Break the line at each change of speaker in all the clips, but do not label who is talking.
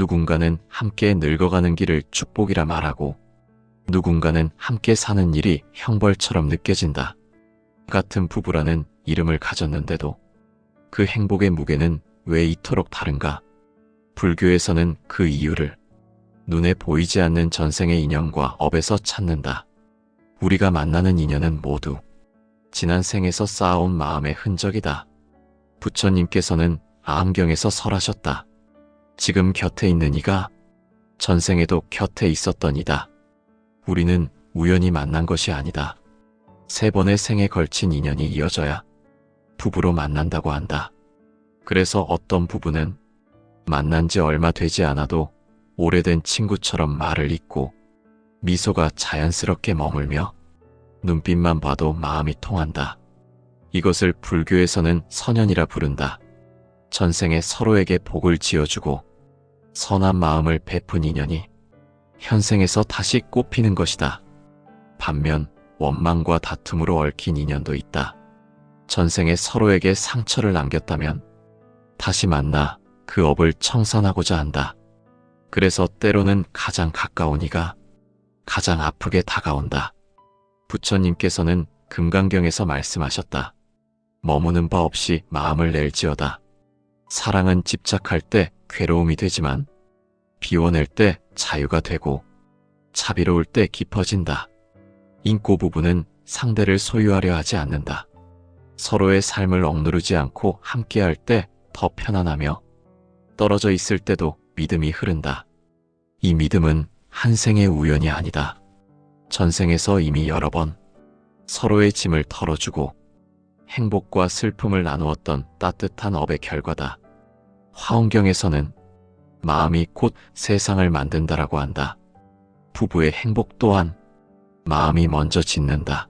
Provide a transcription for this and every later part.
누군가는 함께 늙어가는 길을 축복이라 말하고 누군가는 함께 사는 일이 형벌처럼 느껴진다. 같은 부부라는 이름을 가졌는데도 그 행복의 무게는 왜 이토록 다른가? 불교에서는 그 이유를 눈에 보이지 않는 전생의 인연과 업에서 찾는다. 우리가 만나는 인연은 모두 지난 생에서 쌓아온 마음의 흔적이다. 부처님께서는 아함경에서 설하셨다. 지금 곁에 있는 이가 전생에도 곁에 있었던 이다. 우리는 우연히 만난 것이 아니다. 3번의 생에 걸친 인연이 이어져야 부부로 만난다고 한다. 그래서 어떤 부부는 만난 지 얼마 되지 않아도 오래된 친구처럼 말을 잇고 미소가 자연스럽게 머물며 눈빛만 봐도 마음이 통한다. 이것을 불교에서는 선연이라 부른다. 전생에 서로에게 복을 지어주고 선한 마음을 베푼 인연이 현생에서 다시 꽃피는 것이다. 반면 원망과 다툼으로 얽힌 인연도 있다. 전생에 서로에게 상처를 남겼다면 다시 만나 그 업을 청산하고자 한다. 그래서 때로는 가장 가까운 이가 가장 아프게 다가온다. 부처님께서는 금강경에서 말씀하셨다. 머무는 바 없이 마음을 낼지어다. 사랑은 집착할 때 괴로움이 되지만 비워낼 때 자유가 되고 자비로울 때 깊어진다. 인고 부부는 상대를 소유하려 하지 않는다. 서로의 삶을 억누르지 않고 함께할 때 더 편안하며 떨어져 있을 때도 믿음이 흐른다. 이 믿음은 한 생의 우연이 아니다. 전생에서 이미 여러 번 서로의 짐을 털어주고 행복과 슬픔을 나누었던 따뜻한 업의 결과다. 화엄경에서는 마음이 곧 세상을 만든다라고 한다. 부부의 행복 또한 마음이 먼저 짓는다.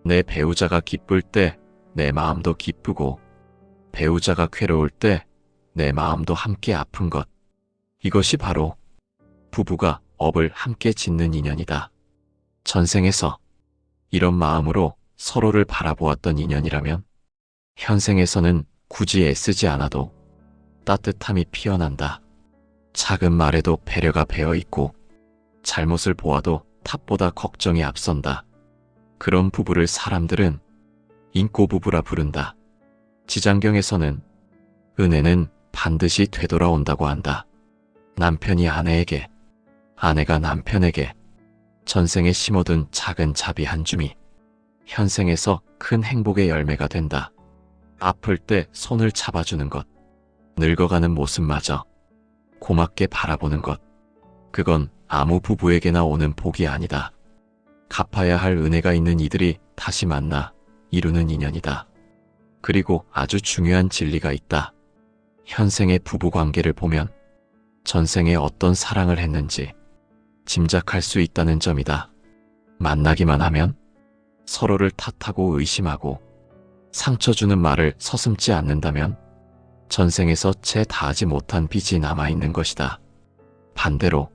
내 배우자가 기쁠 때 내 마음도 기쁘고 배우자가 괴로울 때 내 마음도 함께 아픈 것. 이것이 바로 부부가 업을 함께 짓는 인연이다. 전생에서 이런 마음으로 서로를 바라보았던 인연이라면 현생에서는 굳이 애쓰지 않아도 따뜻함이 피어난다. 작은 말에도 배려가 배어있고 잘못을 보아도 탓보다 걱정이 앞선다. 그런 부부를 사람들은 인꼬부부라 부른다. 지장경에서는 은혜는 반드시 되돌아온다고 한다. 남편이 아내에게, 아내가 남편에게 전생에 심어둔 작은 자비 한 줌이 현생에서 큰 행복의 열매가 된다. 아플 때 손을 잡아주는 것, 늙어가는 모습마저 고맙게 바라보는 것, 그건 아무 부부에게나 오는 복이 아니다. 갚아야 할 은혜가 있는 이들이 다시 만나 이루는 인연이다. 그리고 아주 중요한 진리가 있다. 현생의 부부관계를 보면 전생에 어떤 사랑을 했는지 짐작할 수 있다는 점이다. 만나기만 하면 서로를 탓하고 의심하고 상처 주는 말을 서슴지 않는다면 전생에서 채 다하지 못한 빚이 남아있는 것이다. 반대로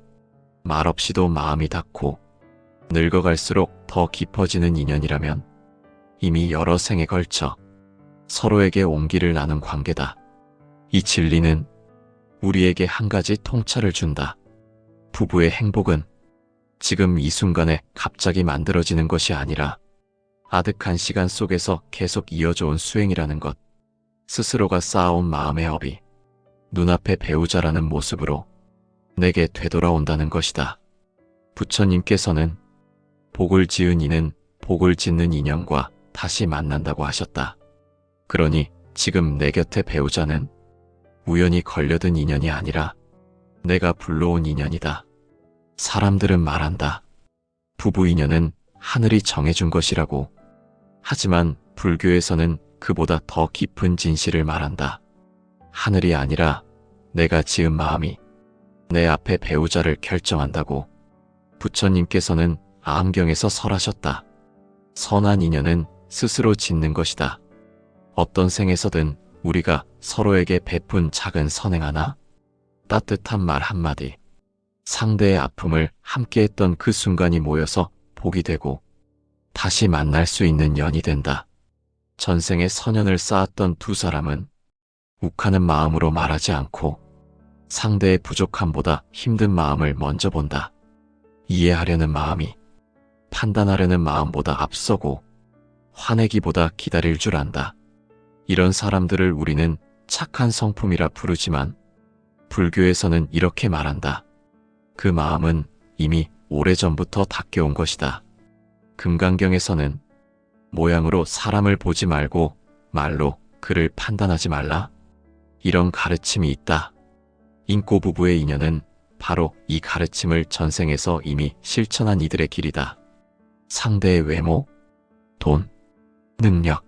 말없이도 마음이 닿고 늙어갈수록 더 깊어지는 인연이라면 이미 여러 생에 걸쳐 서로에게 온기를 나눈 관계다. 이 진리는 우리에게 한 가지 통찰을 준다. 부부의 행복은 지금 이 순간에 갑자기 만들어지는 것이 아니라 아득한 시간 속에서 계속 이어져 온 수행이라는 것. 스스로가 쌓아온 마음의 업이 눈앞의 배우자라는 모습으로 내게 되돌아온다는 것이다. 부처님께서는 복을 지은 이는 복을 짓는 인연과 다시 만난다고 하셨다. 그러니 지금 내 곁의 배우자는 우연히 걸려든 인연이 아니라 내가 불러온 인연이다. 사람들은 말한다. 부부 인연은 하늘이 정해준 것이라고. 하지만 불교에서는 그보다 더 깊은 진실을 말한다. 하늘이 아니라 내가 지은 마음이 내 앞에 배우자를 결정한다고. 부처님께서는 아함경에서 설하셨다. 선한 인연은 스스로 짓는 것이다. 어떤 생에서든 우리가 서로에게 베푼 작은 선행 하나, 따뜻한 말 한마디, 상대의 아픔을 함께했던 그 순간이 모여서 복이 되고 다시 만날 수 있는 연이 된다. 전생에 선연을 쌓았던 두 사람은 욱하는 마음으로 말하지 않고 상대의 부족함보다 힘든 마음을 먼저 본다. 이해하려는 마음이 판단하려는 마음보다 앞서고 화내기보다 기다릴 줄 안다. 이런 사람들을 우리는 착한 성품이라 부르지만 불교에서는 이렇게 말한다. 그 마음은 이미 오래전부터 닦여온 것이다. 금강경에서는 모양으로 사람을 보지 말고 말로 그를 판단하지 말라. 이런 가르침이 있다. 인꼬 부부의 인연은 바로 이 가르침을 전생에서 이미 실천한 이들의 길이다. 상대의 외모, 돈, 능력,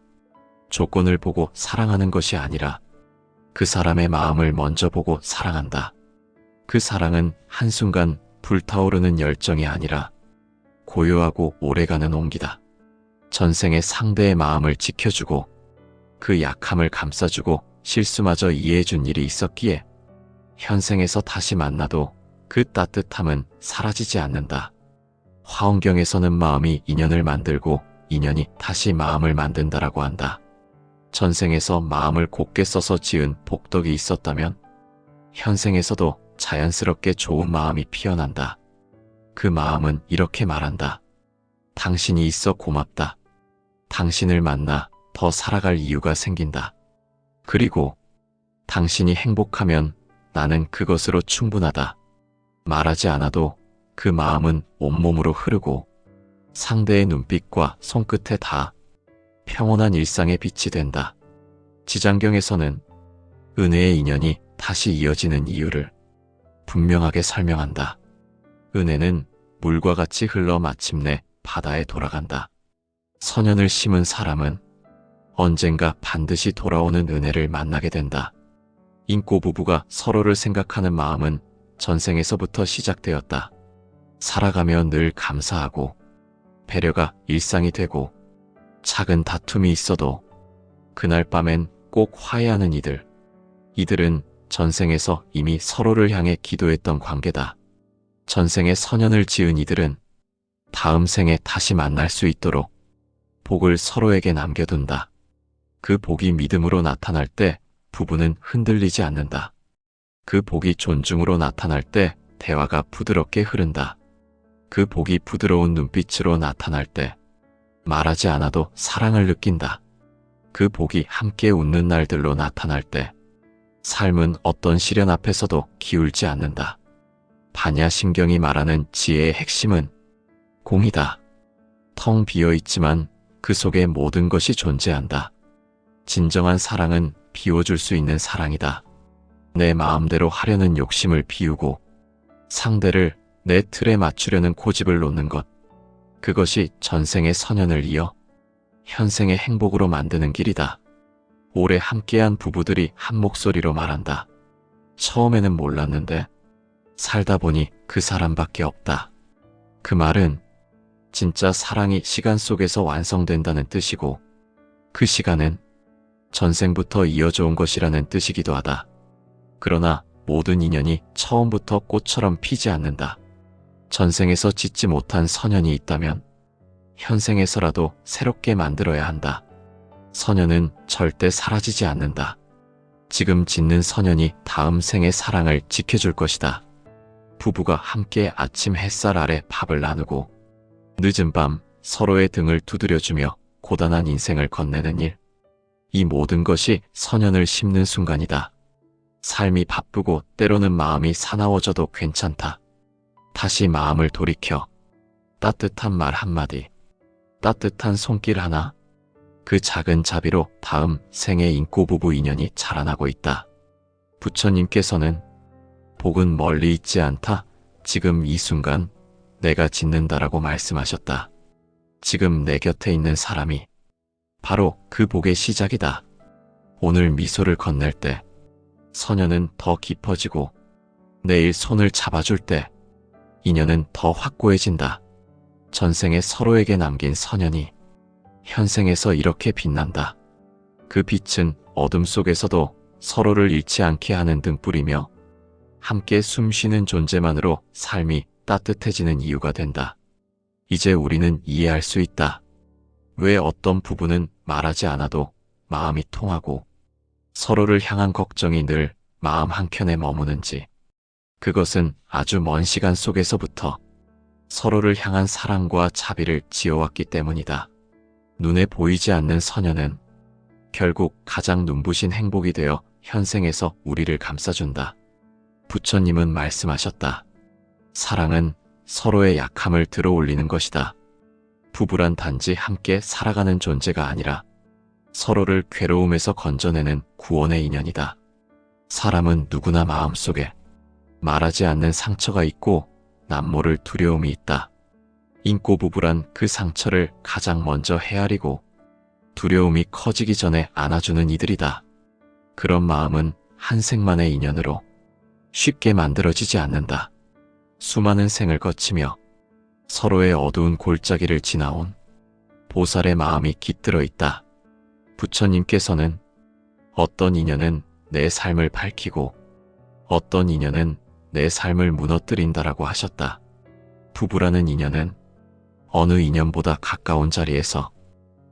조건을 보고 사랑하는 것이 아니라 그 사람의 마음을 먼저 보고 사랑한다. 그 사랑은 한순간 불타오르는 열정이 아니라 고요하고 오래가는 온기다. 전생의 상대의 마음을 지켜주고 그 약함을 감싸주고 실수마저 이해해준 일이 있었기에 현생에서 다시 만나도 그 따뜻함은 사라지지 않는다. 화엄경에서는 마음이 인연을 만들고 인연이 다시 마음을 만든다라고 한다. 전생에서 마음을 곱게 써서 지은 복덕이 있었다면 현생에서도 자연스럽게 좋은 마음이 피어난다. 그 마음은 이렇게 말한다. 당신이 있어 고맙다. 당신을 만나 더 살아갈 이유가 생긴다. 그리고 당신이 행복하면 나는 그것으로 충분하다. 말하지 않아도 그 마음은 온몸으로 흐르고 상대의 눈빛과 손끝에 다 평온한 일상의 빛이 된다. 지장경에서는 은혜의 인연이 다시 이어지는 이유를 분명하게 설명한다. 은혜는 물과 같이 흘러 마침내 바다에 돌아간다. 선연을 심은 사람은 언젠가 반드시 돌아오는 은혜를 만나게 된다. 인꼬 부부가 서로를 생각하는 마음은 전생에서부터 시작되었다. 살아가며 늘 감사하고 배려가 일상이 되고 작은 다툼이 있어도 그날 밤엔 꼭 화해하는 이들. 이들은 전생에서 이미 서로를 향해 기도했던 관계다. 전생에 선연을 지은 이들은 다음 생에 다시 만날 수 있도록 복을 서로에게 남겨둔다. 그 복이 믿음으로 나타날 때 부부는 흔들리지 않는다. 그 복이 존중으로 나타날 때 대화가 부드럽게 흐른다. 그 복이 부드러운 눈빛으로 나타날 때 말하지 않아도 사랑을 느낀다. 그 복이 함께 웃는 날들로 나타날 때 삶은 어떤 시련 앞에서도 기울지 않는다. 반야심경이 말하는 지혜의 핵심은 공이다. 텅 비어 있지만 그 속에 모든 것이 존재한다. 진정한 사랑은 비워줄 수 있는 사랑이다. 내 마음대로 하려는 욕심을 비우고 상대를 내 틀에 맞추려는 고집을 놓는 것. 그것이 전생의 선연을 이어 현생의 행복으로 만드는 길이다. 오래 함께한 부부들이 한 목소리로 말한다. 처음에는 몰랐는데 살다 보니 그 사람밖에 없다. 그 말은 진짜 사랑이 시간 속에서 완성된다는 뜻이고 그 시간은 전생부터 이어져 온 것이라는 뜻이기도 하다. 그러나 모든 인연이 처음부터 꽃처럼 피지 않는다. 전생에서 짓지 못한 선연이 있다면 현생에서라도 새롭게 만들어야 한다. 선연은 절대 사라지지 않는다. 지금 짓는 선연이 다음 생의 사랑을 지켜줄 것이다. 부부가 함께 아침 햇살 아래 밥을 나누고 늦은 밤 서로의 등을 두드려주며 고단한 인생을 건네는 일. 이 모든 것이 선연을 심는 순간이다. 삶이 바쁘고 때로는 마음이 사나워져도 괜찮다. 다시 마음을 돌이켜 따뜻한 말 한마디, 따뜻한 손길 하나, 그 작은 자비로 다음 생의 인꼬 부부 인연이 자라나고 있다. 부처님께서는 복은 멀리 있지 않다. 지금 이 순간 내가 짓는다라고 말씀하셨다. 지금 내 곁에 있는 사람이 바로 그 복의 시작이다. 오늘 미소를 건넬 때 선연은 더 깊어지고 내일 손을 잡아줄 때 인연은 더 확고해진다. 전생에 서로에게 남긴 선연이 현생에서 이렇게 빛난다. 그 빛은 어둠 속에서도 서로를 잃지 않게 하는 등불이며 함께 숨쉬는 존재만으로 삶이 따뜻해지는 이유가 된다. 이제 우리는 이해할 수 있다. 왜 어떤 부부는 말하지 않아도 마음이 통하고 서로를 향한 걱정이 늘 마음 한켠에 머무는지. 그것은 아주 먼 시간 속에서부터 서로를 향한 사랑과 자비를 지어왔기 때문이다. 눈에 보이지 않는 선녀는 결국 가장 눈부신 행복이 되어 현생에서 우리를 감싸준다. 부처님은 말씀하셨다. 사랑은 서로의 약함을 들어올리는 것이다. 부부란 단지 함께 살아가는 존재가 아니라 서로를 괴로움에서 건져내는 구원의 인연이다. 사람은 누구나 마음속에 말하지 않는 상처가 있고 남모를 두려움이 있다. 인꼬 부부란 그 상처를 가장 먼저 헤아리고 두려움이 커지기 전에 안아주는 이들이다. 그런 마음은 한 생만의 인연으로 쉽게 만들어지지 않는다. 수많은 생을 거치며 서로의 어두운 골짜기를 지나온 보살의 마음이 깃들어 있다. 부처님께서는 어떤 인연은 내 삶을 밝히고 어떤 인연은 내 삶을 무너뜨린다라고 하셨다. 부부라는 인연은 어느 인연보다 가까운 자리에서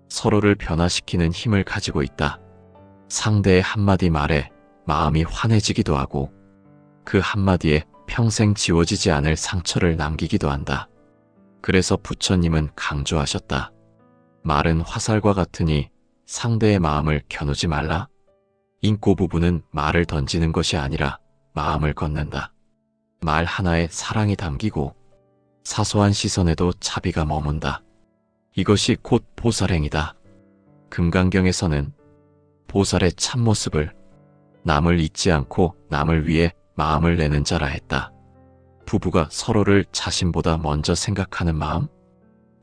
서로를 변화시키는 힘을 가지고 있다. 상대의 한마디 말에 마음이 환해지기도 하고 그 한마디에 평생 지워지지 않을 상처를 남기기도 한다. 그래서 부처님은 강조하셨다. 말은 화살과 같으니 상대의 마음을 겨누지 말라. 인꼬 부부는 말을 던지는 것이 아니라 마음을 건넨다. 말 하나에 사랑이 담기고 사소한 시선에도 자비가 머문다. 이것이 곧 보살행이다. 금강경에서는 보살의 참모습을 남을 잊지 않고 남을 위해 마음을 내는 자라 했다. 부부가 서로를 자신보다 먼저 생각하는 마음,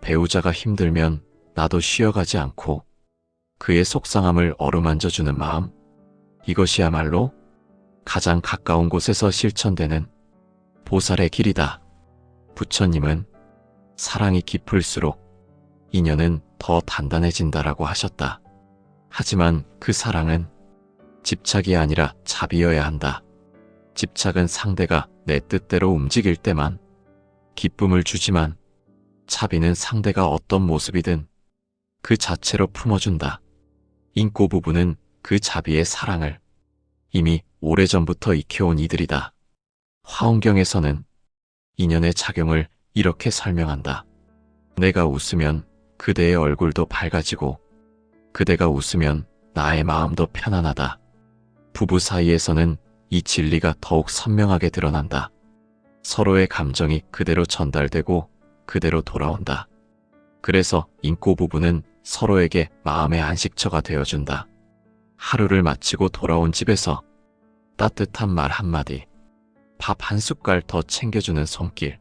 배우자가 힘들면 나도 쉬어가지 않고 그의 속상함을 어루만져주는 마음, 이것이야말로 가장 가까운 곳에서 실천되는 보살의 길이다. 부처님은 사랑이 깊을수록 인연은 더 단단해진다라고 하셨다. 하지만 그 사랑은 집착이 아니라 자비여야 한다. 집착은 상대가 내 뜻대로 움직일 때만 기쁨을 주지만 자비는 상대가 어떤 모습이든 그 자체로 품어준다. 인꼬 부부는 그 자비의 사랑을 이미 오래전부터 익혀온 이들이다. 화엄경에서는 인연의 작용을 이렇게 설명한다. 내가 웃으면 그대의 얼굴도 밝아지고 그대가 웃으면 나의 마음도 편안하다. 부부 사이에서는 이 진리가 더욱 선명하게 드러난다. 서로의 감정이 그대로 전달되고 그대로 돌아온다. 그래서 인꼬 부부는 서로에게 마음의 안식처가 되어준다. 하루를 마치고 돌아온 집에서 따뜻한 말 한마디, 밥 한 숟갈 더 챙겨주는 손길,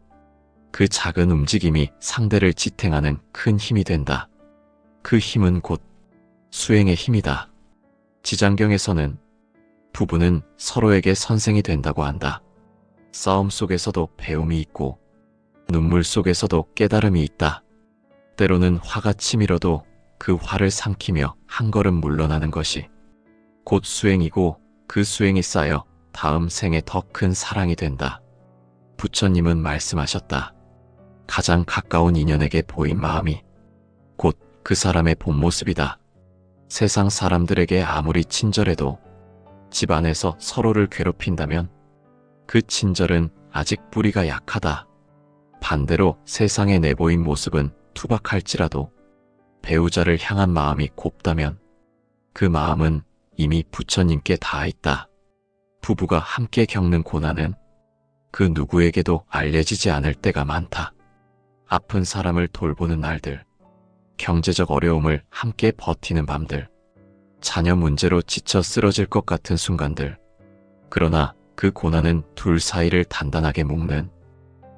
그 작은 움직임이 상대를 지탱하는 큰 힘이 된다. 그 힘은 곧 수행의 힘이다. 지장경에서는 부부는 서로에게 선생이 된다고 한다. 싸움 속에서도 배움이 있고 눈물 속에서도 깨달음이 있다. 때로는 화가 치밀어도 그 화를 삼키며 한 걸음 물러나는 것이 곧 수행이고 그 수행이 쌓여 다음 생에 더 큰 사랑이 된다. 부처님은 말씀하셨다. 가장 가까운 인연에게 보인 마음이 곧 그 사람의 본 모습이다. 세상 사람들에게 아무리 친절해도 집안에서 서로를 괴롭힌다면 그 친절은 아직 뿌리가 약하다. 반대로 세상에 내보인 모습은 투박할지라도 배우자를 향한 마음이 곱다면 그 마음은 이미 부처님께 닿아 있다. 부부가 함께 겪는 고난은 그 누구에게도 알려지지 않을 때가 많다. 아픈 사람을 돌보는 날들, 경제적 어려움을 함께 버티는 밤들, 자녀 문제로 지쳐 쓰러질 것 같은 순간들. 그러나 그 고난은 둘 사이를 단단하게 묶는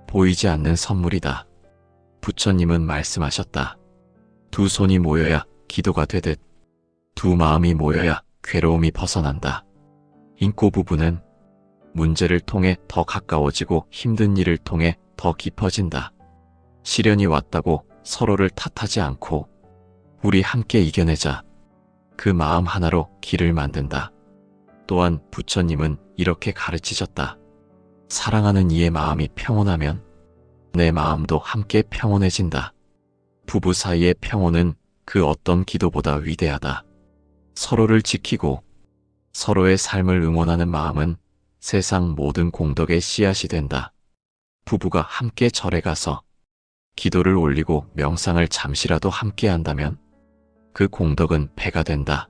보이지 않는 선물이다. 부처님은 말씀하셨다. 두 손이 모여야 기도가 되듯 두 마음이 모여야 괴로움이 벗어난다. 인꼬 부부는 문제를 통해 더 가까워지고 힘든 일을 통해 더 깊어진다. 시련이 왔다고 서로를 탓하지 않고 우리 함께 이겨내자. 그 마음 하나로 길을 만든다. 또한 부처님은 이렇게 가르치셨다. 사랑하는 이의 마음이 평온하면 내 마음도 함께 평온해진다. 부부 사이의 평온은 그 어떤 기도보다 위대하다. 서로를 지키고 서로의 삶을 응원하는 마음은 세상 모든 공덕의 씨앗이 된다. 부부가 함께 절에 가서 기도를 올리고 명상을 잠시라도 함께 한다면 그 공덕은 배가 된다.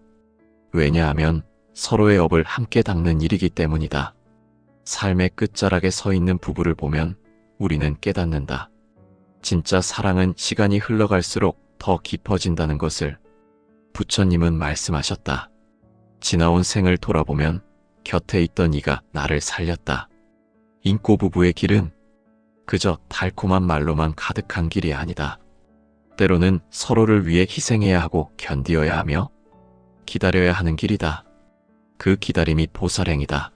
왜냐하면 서로의 업을 함께 닦는 일이기 때문이다. 삶의 끝자락에 서 있는 부부를 보면 우리는 깨닫는다. 진짜 사랑은 시간이 흘러갈수록 더 깊어진다는 것을. 부처님은 말씀하셨다. 지나온 생을 돌아보면 곁에 있던 이가 나를 살렸다. 인꼬 부부의 길은 그저 달콤한 말로만 가득한 길이 아니다. 때로는 서로를 위해 희생해야 하고 견디어야 하며 기다려야 하는 길이다. 그 기다림이 보살행이다.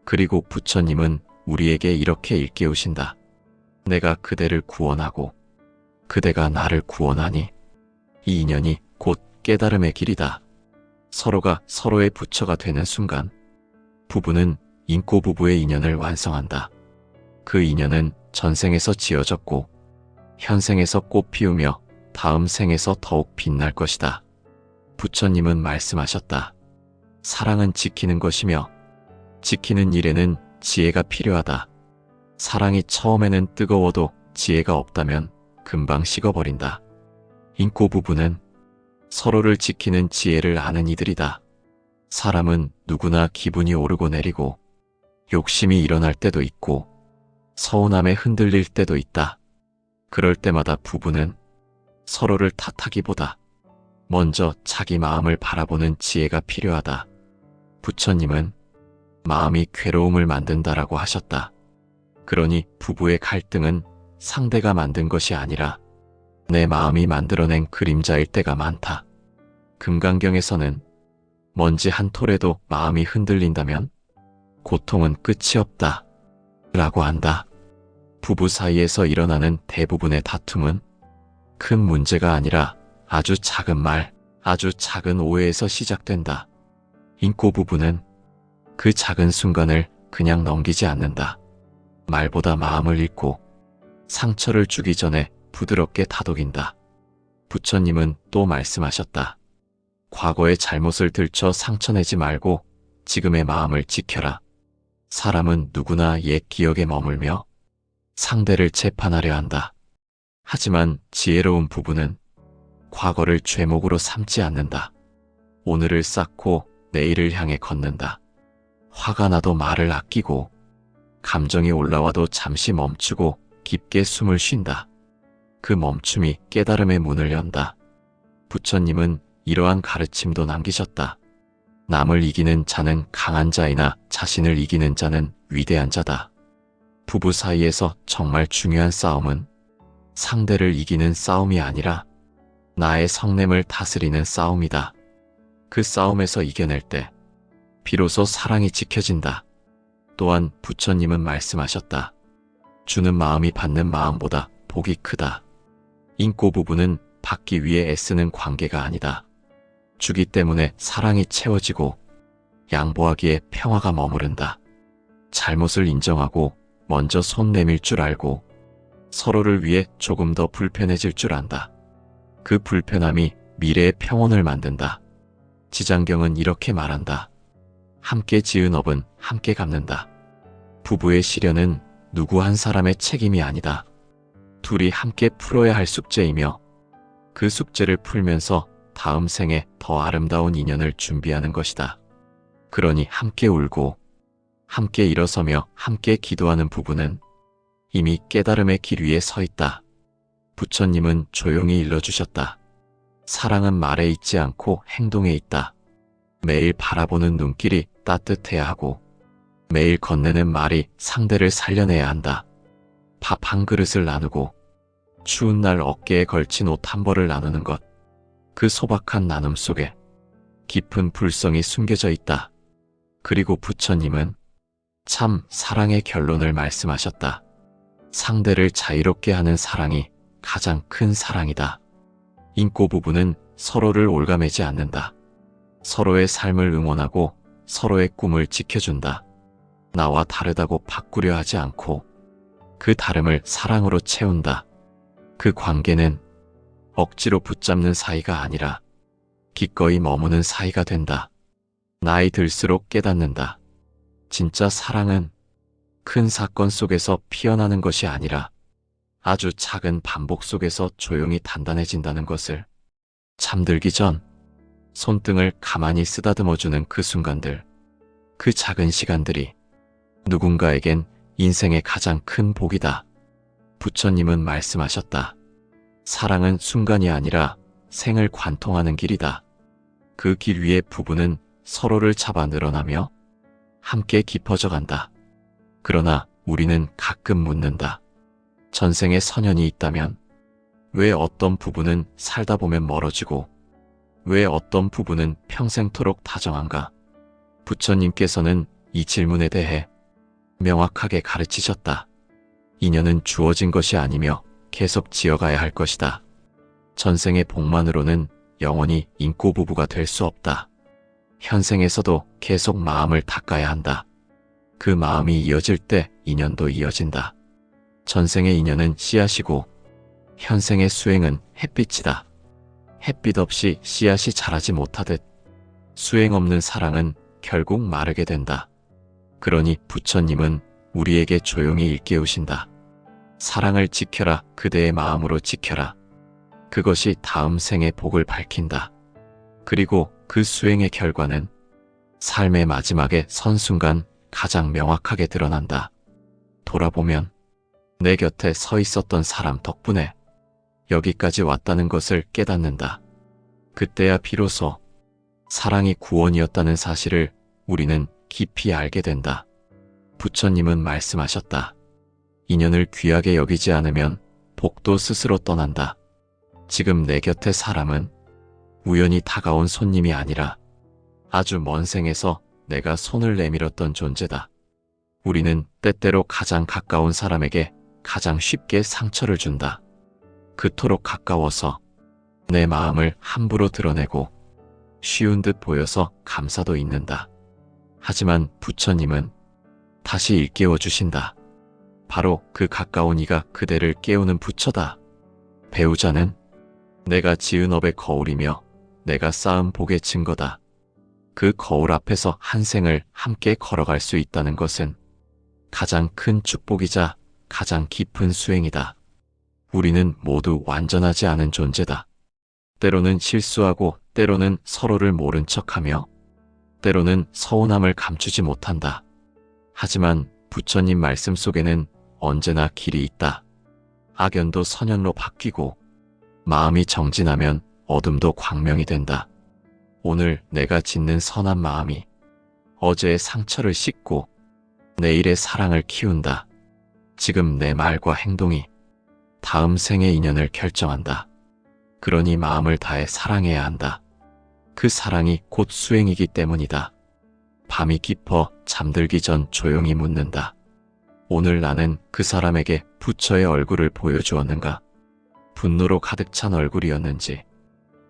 그리고 부처님은 우리에게 이렇게 일깨우신다. 내가 그대를 구원하고 그대가 나를 구원하니 이 인연이 곧 깨달음의 길이다. 서로가 서로의 부처가 되는 순간 부부는 인꼬 부부의 인연을 완성한다. 그 인연은 전생에서 지어졌고 현생에서 꽃 피우며 다음 생에서 더욱 빛날 것이다. 부처님은 말씀하셨다. 사랑은 지키는 것이며 지키는 일에는 지혜가 필요하다. 사랑이 처음에는 뜨거워도 지혜가 없다면 금방 식어버린다. 인꼬 부부는 서로를 지키는 지혜를 아는 이들이다. 사람은 누구나 기분이 오르고 내리고 욕심이 일어날 때도 있고 서운함에 흔들릴 때도 있다. 그럴 때마다 부부는 서로를 탓하기보다 먼저 자기 마음을 바라보는 지혜가 필요하다. 부처님은 마음이 괴로움을 만든다라고 하셨다. 그러니 부부의 갈등은 상대가 만든 것이 아니라 내 마음이 만들어낸 그림자일 때가 많다. 금강경에서는 먼지 한 톨에도 마음이 흔들린다면 고통은 끝이 없다 라고 한다. 부부 사이에서 일어나는 대부분의 다툼은 큰 문제가 아니라 아주 작은 말, 아주 작은 오해에서 시작된다. 인꼬 부부는 그 작은 순간을 그냥 넘기지 않는다. 말보다 마음을 읽고 상처를 주기 전에 부드럽게 다독인다. 부처님은 또 말씀하셨다. 과거의 잘못을 들춰 상처내지 말고 지금의 마음을 지켜라. 사람은 누구나 옛 기억에 머물며 상대를 재판하려 한다. 하지만 지혜로운 부부는 과거를 죄목으로 삼지 않는다. 오늘을 쌓고 내일을 향해 걷는다. 화가 나도 말을 아끼고 감정이 올라와도 잠시 멈추고 깊게 숨을 쉰다. 그 멈춤이 깨달음의 문을 연다. 부처님은 이러한 가르침도 남기셨다. 남을 이기는 자는 강한 자이나 자신을 이기는 자는 위대한 자다. 부부 사이에서 정말 중요한 싸움은 상대를 이기는 싸움이 아니라 나의 성냄을 다스리는 싸움이다. 그 싸움에서 이겨낼 때 비로소 사랑이 지켜진다. 또한 부처님은 말씀하셨다. 주는 마음이 받는 마음보다 복이 크다. 인꼬 부부는 받기 위해 애쓰는 관계가 아니다. 주기 때문에 사랑이 채워지고 양보하기에 평화가 머무른다. 잘못을 인정하고 먼저 손 내밀 줄 알고 서로를 위해 조금 더 불편해질 줄 안다. 그 불편함이 미래의 평온을 만든다. 지장경은 이렇게 말한다. 함께 지은 업은 함께 갚는다. 부부의 시련은 누구 한 사람의 책임이 아니다. 둘이 함께 풀어야 할 숙제이며 그 숙제를 풀면서 다음 생에 더 아름다운 인연을 준비하는 것이다. 그러니 함께 울고 함께 일어서며 함께 기도하는 부부는 이미 깨달음의 길 위에 서 있다. 부처님은 조용히 일러주셨다. 사랑은 말에 있지 않고 행동에 있다. 매일 바라보는 눈길이 따뜻해야 하고 매일 건네는 말이 상대를 살려내야 한다. 밥 한 그릇을 나누고 추운 날 어깨에 걸친 옷 한 벌을 나누는 것. 그 소박한 나눔 속에 깊은 불성이 숨겨져 있다. 그리고 부처님은 참 사랑의 결론을 말씀하셨다. 상대를 자유롭게 하는 사랑이 가장 큰 사랑이다. 인꼬 부부는 서로를 올가매지 않는다. 서로의 삶을 응원하고 서로의 꿈을 지켜준다. 나와 다르다고 바꾸려 하지 않고 그 다름을 사랑으로 채운다. 그 관계는 억지로 붙잡는 사이가 아니라 기꺼이 머무는 사이가 된다. 나이 들수록 깨닫는다. 진짜 사랑은 큰 사건 속에서 피어나는 것이 아니라 아주 작은 반복 속에서 조용히 단단해진다는 것을, 잠들기 전 손등을 가만히 쓰다듬어주는 그 순간들, 그 작은 시간들이 누군가에겐 인생의 가장 큰 복이다. 부처님은 말씀하셨다. 사랑은 순간이 아니라 생을 관통하는 길이다. 그 길 위에 부부는 서로를 잡아 늘어나며 함께 깊어져 간다. 그러나 우리는 가끔 묻는다. 전생에 선연이 있다면 왜 어떤 부부는 살다 보면 멀어지고 왜 어떤 부부는 평생토록 다정한가? 부처님께서는 이 질문에 대해 명확하게 가르치셨다. 인연은 주어진 것이 아니며 계속 지어가야 할 것이다. 전생의 복만으로는 영원히 인꼬부부가 될 수 없다. 현생에서도 계속 마음을 닦아야 한다. 그 마음이 이어질 때 인연도 이어진다. 전생의 인연은 씨앗이고 현생의 수행은 햇빛이다. 햇빛 없이 씨앗이 자라지 못하듯 수행 없는 사랑은 결국 마르게 된다. 그러니 부처님은 우리에게 조용히 일깨우신다. 사랑을 지켜라. 그대의 마음으로 지켜라. 그것이 다음 생의 복을 밝힌다. 그리고 그 수행의 결과는 삶의 마지막에 선 순간 가장 명확하게 드러난다. 돌아보면 내 곁에 서 있었던 사람 덕분에 여기까지 왔다는 것을 깨닫는다. 그때야 비로소 사랑이 구원이었다는 사실을 우리는 깊이 알게 된다. 부처님은 말씀하셨다. 인연을 귀하게 여기지 않으면 복도 스스로 떠난다. 지금 내 곁의 사람은 우연히 다가온 손님이 아니라 아주 먼 생에서 내가 손을 내밀었던 존재다. 우리는 때때로 가장 가까운 사람에게 가장 쉽게 상처를 준다. 그토록 가까워서 내 마음을 함부로 드러내고 쉬운 듯 보여서 감사도 있는다. 하지만 부처님은 다시 일깨워 주신다. 바로 그 가까운 이가 그대를 깨우는 부처다. 배우자는 내가 지은 업의 거울이며 내가 쌓은 복의 증거다. 그 거울 앞에서 한 생을 함께 걸어갈 수 있다는 것은 가장 큰 축복이자 가장 깊은 수행이다. 우리는 모두 완전하지 않은 존재다. 때로는 실수하고 때로는 서로를 모른 척하며 때로는 서운함을 감추지 못한다. 하지만 부처님 말씀 속에는 언제나 길이 있다. 악연도 선연로 바뀌고 마음이 정진하면 어둠도 광명이 된다. 오늘 내가 짓는 선한 마음이 어제의 상처를 씻고 내일의 사랑을 키운다. 지금 내 말과 행동이 다음 생의 인연을 결정한다. 그러니 마음을 다해 사랑해야 한다. 그 사랑이 곧 수행이기 때문이다. 밤이 깊어 잠들기 전 조용히 묻는다. 오늘 나는 그 사람에게 부처의 얼굴을 보여주었는가? 분노로 가득 찬 얼굴이었는지,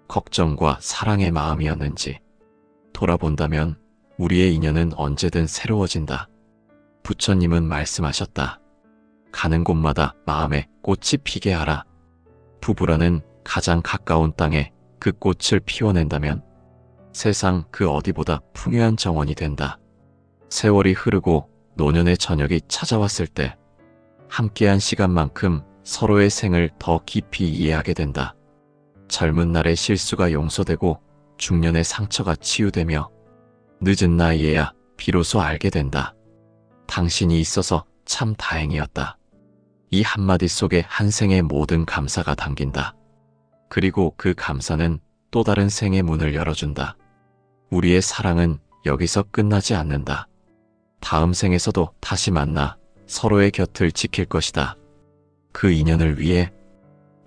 걱정과 사랑의 마음이었는지 돌아본다면 우리의 인연은 언제든 새로워진다. 부처님은 말씀하셨다. 가는 곳마다 마음에 꽃이 피게 하라. 부부라는 가장 가까운 땅에 그 꽃을 피워낸다면 세상 그 어디보다 풍요한 정원이 된다. 세월이 흐르고 노년의 저녁이 찾아왔을 때 함께한 시간만큼 서로의 생을 더 깊이 이해하게 된다. 젊은 날의 실수가 용서되고 중년의 상처가 치유되며 늦은 나이에야 비로소 알게 된다. 당신이 있어서 참 다행이었다. 이 한마디 속에 한 생의 모든 감사가 담긴다. 그리고 그 감사는 또 다른 생의 문을 열어준다. 우리의 사랑은 여기서 끝나지 않는다. 다음 생에서도 다시 만나 서로의 곁을 지킬 것이다. 그 인연을 위해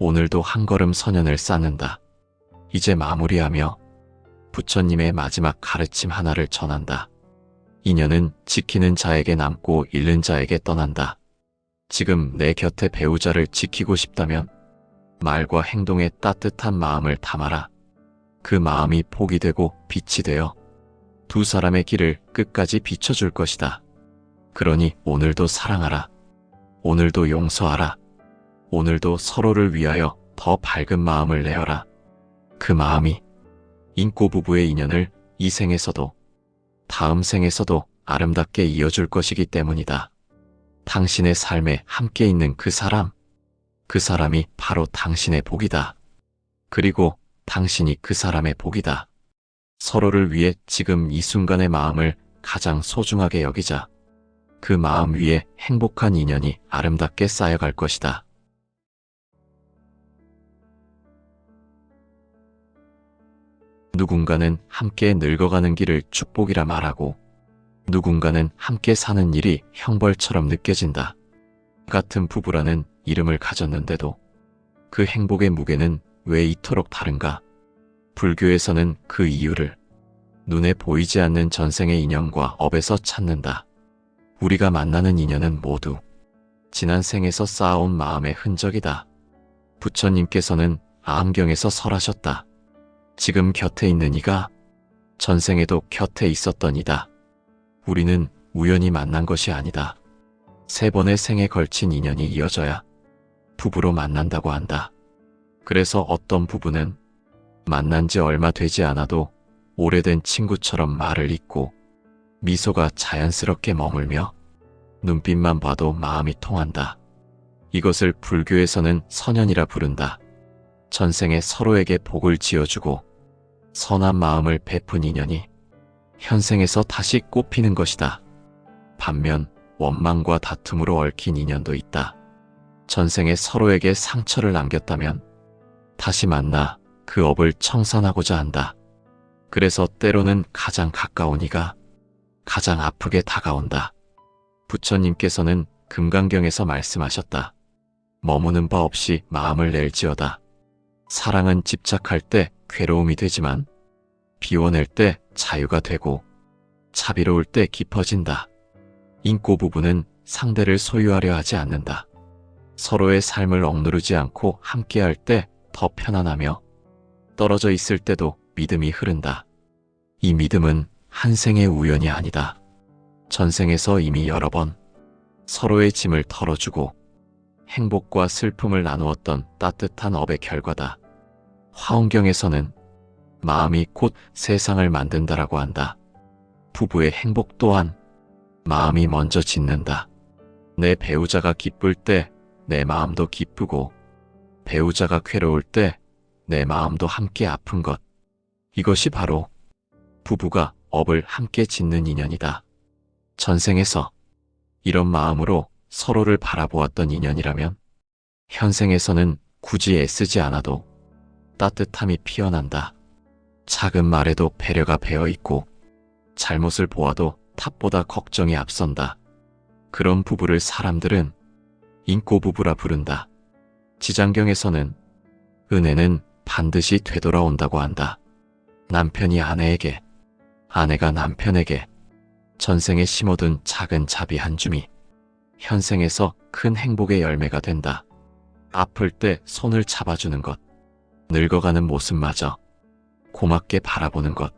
오늘도 한 걸음 선연을 쌓는다. 이제 마무리하며 부처님의 마지막 가르침 하나를 전한다. 인연은 지키는 자에게 남고 잃는 자에게 떠난다. 지금 내 곁의 배우자를 지키고 싶다면 말과 행동에 따뜻한 마음을 담아라. 그 마음이 폭이 되고 빛이 되어 두 사람의 길을 끝까지 비춰줄 것이다. 그러니 오늘도 사랑하라. 오늘도 용서하라. 오늘도 서로를 위하여 더 밝은 마음을 내어라. 그 마음이 인꼬 부부의 인연을 이 생에서도 다음 생에서도 아름답게 이어줄 것이기 때문이다. 당신의 삶에 함께 있는 그 사람이 바로 당신의 복이다. 그리고 당신이 그 사람의 복이다. 서로를 위해 지금 이 순간의 마음을 가장 소중하게 여기자. 그 마음 위에 행복한 인연이 아름답게 쌓여갈 것이다. 누군가는 함께 늙어가는 길을 축복이라 말하고, 누군가는 함께 사는 일이 형벌처럼 느껴진다. 같은 부부라는 이름을 가졌는데도 그 행복의 무게는 왜 이토록 다른가? 불교에서는 그 이유를 눈에 보이지 않는 전생의 인연과 업에서 찾는다. 우리가 만나는 인연은 모두 지난 생에서 쌓아온 마음의 흔적이다. 부처님께서는 아함경에서 설하셨다. 지금 곁에 있는 이가 전생에도 곁에 있었던 이다. 우리는 우연히 만난 것이 아니다. 3번의 생에 걸친 인연이 이어져야 부부로 만난다고 한다. 그래서 어떤 부부는 만난 지 얼마 되지 않아도 오래된 친구처럼 말을 잇고 미소가 자연스럽게 머물며 눈빛만 봐도 마음이 통한다. 이것을 불교에서는 선연이라 부른다. 전생에 서로에게 복을 지어주고 선한 마음을 베푼 인연이 현생에서 다시 꽃피는 것이다. 반면 원망과 다툼으로 얽힌 인연도 있다. 전생에 서로에게 상처를 남겼다면 다시 만나 그 업을 청산하고자 한다. 그래서 때로는 가장 가까운 이가 가장 아프게 다가온다. 부처님께서는 금강경에서 말씀하셨다. 머무는 바 없이 마음을 낼지어다. 사랑은 집착할 때 괴로움이 되지만 비워낼 때 자유가 되고 자비로울 때 깊어진다. 인고 부부는 상대를 소유하려 하지 않는다. 서로의 삶을 억누르지 않고 함께할 때 더 편안하며 떨어져 있을 때도 믿음이 흐른다. 이 믿음은 한 생의 우연이 아니다. 전생에서 이미 여러 번 서로의 짐을 털어주고 행복과 슬픔을 나누었던 따뜻한 업의 결과다. 화엄경에서는 마음이 곧 세상을 만든다라고 한다. 부부의 행복 또한 마음이 먼저 짓는다. 내 배우자가 기쁠 때 내 마음도 기쁘고 배우자가 괴로울 때 내 마음도 함께 아픈 것. 이것이 바로 부부가 업을 함께 짓는 인연이다. 전생에서 이런 마음으로 서로를 바라보았던 인연이라면 현생에서는 굳이 애쓰지 않아도 따뜻함이 피어난다. 작은 말에도 배려가 배어있고 잘못을 보아도 탓보다 걱정이 앞선다. 그런 부부를 사람들은 인꼬부부라 부른다. 지장경에서는 은혜는 반드시 되돌아온다고 한다. 남편이 아내에게, 아내가 남편에게 전생에 심어둔 작은 자비 한 줌이 현생에서 큰 행복의 열매가 된다. 아플 때 손을 잡아주는 것, 늙어가는 모습마저 고맙게 바라보는 것,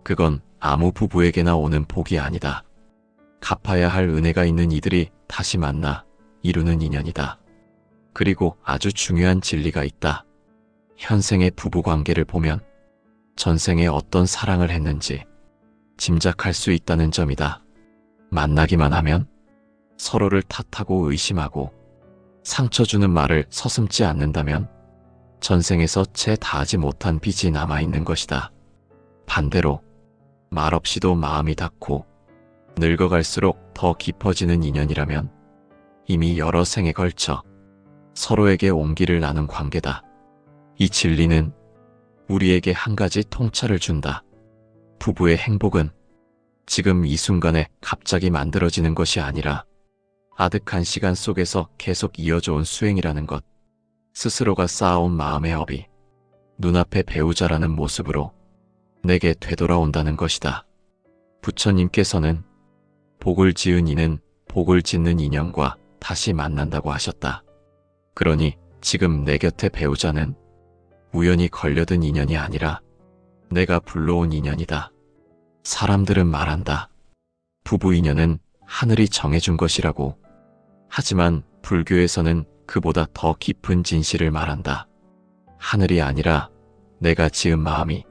그건 아무 부부에게나 오는 복이 아니다. 갚아야 할 은혜가 있는 이들이 다시 만나 이루는 인연이다. 그리고 아주 중요한 진리가 있다. 현생의 부부관계를 보면 전생에 어떤 사랑을 했는지 짐작할 수 있다는 점이다. 만나기만 하면 서로를 탓하고 의심하고 상처 주는 말을 서슴지 않는다면 전생에서 채 다하지 못한 빚이 남아있는 것이다. 반대로 말없이도 마음이 닿고 늙어갈수록 더 깊어지는 인연이라면 이미 여러 생에 걸쳐 서로에게 온기를 나눈 관계다. 이 진리는 우리에게 한 가지 통찰을 준다. 부부의 행복은 지금 이 순간에 갑자기 만들어지는 것이 아니라 아득한 시간 속에서 계속 이어져 온 수행이라는 것. 스스로가 쌓아온 마음의 업이 눈앞의 배우자라는 모습으로 내게 되돌아온다는 것이다. 부처님께서는 복을 지은 이는 복을 짓는 인연과 다시 만난다고 하셨다. 그러니 지금 내 곁의 배우자는 우연히 걸려든 인연이 아니라 내가 불러온 인연이다. 사람들은 말한다. 부부 인연은 하늘이 정해준 것이라고. 하지만 불교에서는 그보다 더 깊은 진실을 말한다. 하늘이 아니라 내가 지은 마음이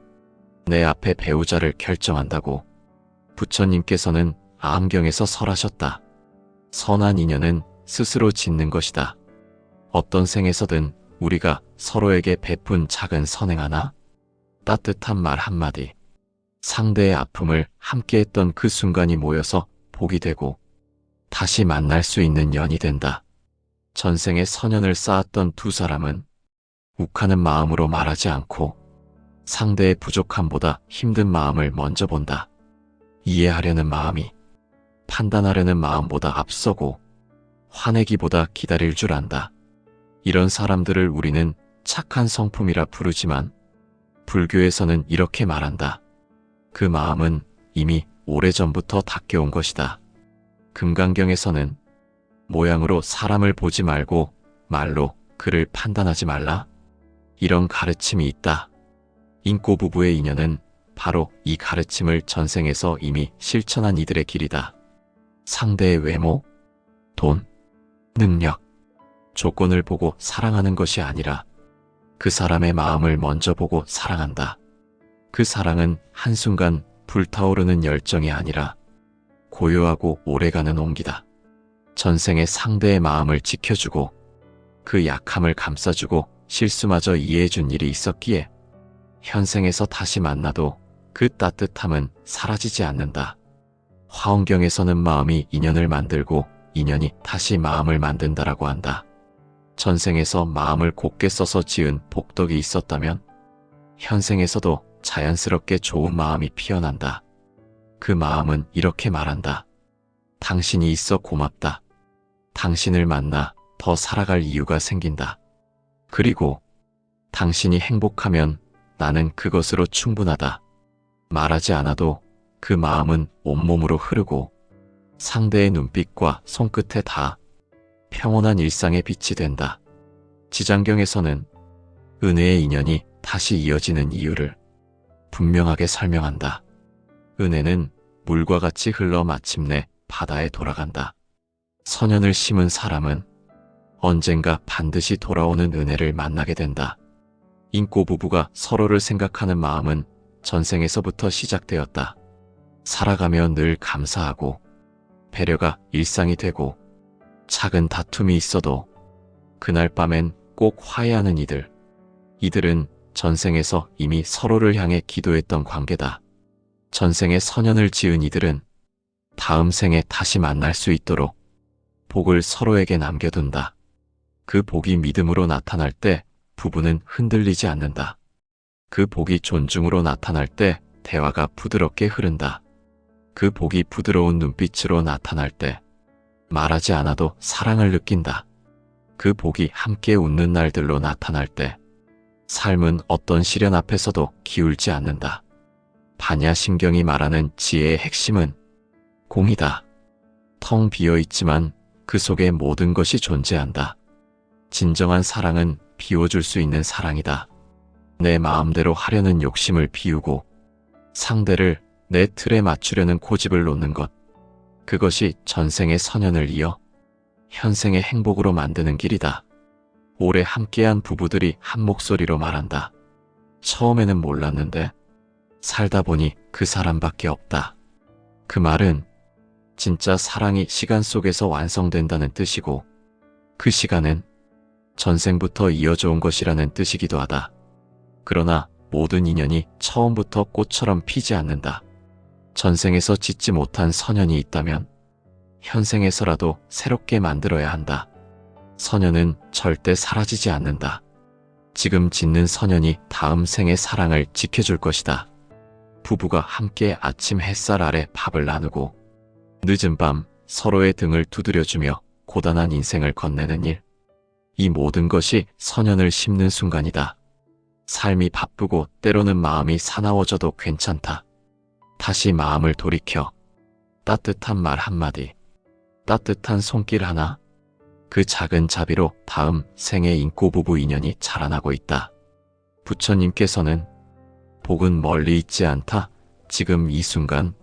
내 앞에 배우자를 결정한다고. 부처님께서는 암경에서 설하셨다. 선한 인연은 스스로 짓는 것이다. 어떤 생에서든 우리가 서로에게 베푼 작은 선행 하나, 따뜻한 말 한마디, 상대의 아픔을 함께했던 그 순간이 모여서 복이 되고 다시 만날 수 있는 연이 된다. 전생에 선연을 쌓았던 두 사람은 욱하는 마음으로 말하지 않고 상대의 부족함보다 힘든 마음을 먼저 본다. 이해하려는 마음이 판단하려는 마음보다 앞서고 화내기보다 기다릴 줄 안다. 이런 사람들을 우리는 착한 성품이라 부르지만 불교에서는 이렇게 말한다. 그 마음은 이미 오래전부터 닦여온 것이다. 금강경에서는 모양으로 사람을 보지 말고 말로 그를 판단하지 말라. 이런 가르침이 있다. 인꼬 부부의 인연은 바로 이 가르침을 전생에서 이미 실천한 이들의 길이다. 상대의 외모, 돈, 능력, 조건을 보고 사랑하는 것이 아니라 그 사람의 마음을 먼저 보고 사랑한다. 그 사랑은 한순간 불타오르는 열정이 아니라 고요하고 오래가는 온기다. 전생에 상대의 마음을 지켜주고 그 약함을 감싸주고 실수마저 이해해준 일이 있었기에 현생에서 다시 만나도 그 따뜻함은 사라지지 않는다. 화엄경에서는 마음이 인연을 만들고 인연이 다시 마음을 만든다라고 한다. 전생에서 마음을 곱게 써서 지은 복덕이 있었다면 현생에서도 자연스럽게 좋은 마음이 피어난다. 그 마음은 이렇게 말한다. 당신이 있어 고맙다. 당신을 만나 더 살아갈 이유가 생긴다. 그리고 당신이 행복하면 나는 그것으로 충분하다. 말하지 않아도 그 마음은 온몸으로 흐르고 상대의 눈빛과 손끝에 다 평온한 일상의 빛이 된다. 지장경에서는 은혜의 인연이 다시 이어지는 이유를 분명하게 설명한다. 은혜는 물과 같이 흘러 마침내 바다에 돌아간다. 선연을 심은 사람은 언젠가 반드시 돌아오는 은혜를 만나게 된다. 인꼬 부부가 서로를 생각하는 마음은 전생에서부터 시작되었다. 살아가며 늘 감사하고 배려가 일상이 되고 작은 다툼이 있어도 그날 밤엔 꼭 화해하는 이들은 전생에서 이미 서로를 향해 기도했던 관계다. 전생에 선연을 지은 이들은 다음 생에 다시 만날 수 있도록 복을 서로에게 남겨둔다. 그 복이 믿음으로 나타날 때 부부는 흔들리지 않는다. 그 복이 존중으로 나타날 때 대화가 부드럽게 흐른다. 그 복이 부드러운 눈빛으로 나타날 때 말하지 않아도 사랑을 느낀다. 그 복이 함께 웃는 날들로 나타날 때 삶은 어떤 시련 앞에서도 기울지 않는다. 반야심경이 말하는 지혜의 핵심은 공이다. 텅 비어 있지만 그 속에 모든 것이 존재한다. 진정한 사랑은 비워줄 수 있는 사랑이다. 내 마음대로 하려는 욕심을 비우고 상대를 내 틀에 맞추려는 고집을 놓는 것. 그것이 전생의 선연을 이어 현생의 행복으로 만드는 길이다. 오래 함께한 부부들이 한 목소리로 말한다. 처음에는 몰랐는데 살다 보니 그 사람밖에 없다. 그 말은 진짜 사랑이 시간 속에서 완성된다는 뜻이고 그 시간은 전생부터 이어져 온 것이라는 뜻이기도 하다. 그러나 모든 인연이 처음부터 꽃처럼 피지 않는다. 전생에서 짓지 못한 선연이 있다면 현생에서라도 새롭게 만들어야 한다. 선연은 절대 사라지지 않는다. 지금 짓는 선연이 다음 생의 사랑을 지켜줄 것이다. 부부가 함께 아침 햇살 아래 밥을 나누고 늦은 밤 서로의 등을 두드려주며 고단한 인생을 건네는 일. 이 모든 것이 선연을 심는 순간이다. 삶이 바쁘고 때로는 마음이 사나워져도 괜찮다. 다시 마음을 돌이켜 따뜻한 말 한마디, 따뜻한 손길 하나, 그 작은 자비로 다음 생의 인꼬 부부 인연이 자라나고 있다. 부처님께서는 복은 멀리 있지 않다. 지금 이 순간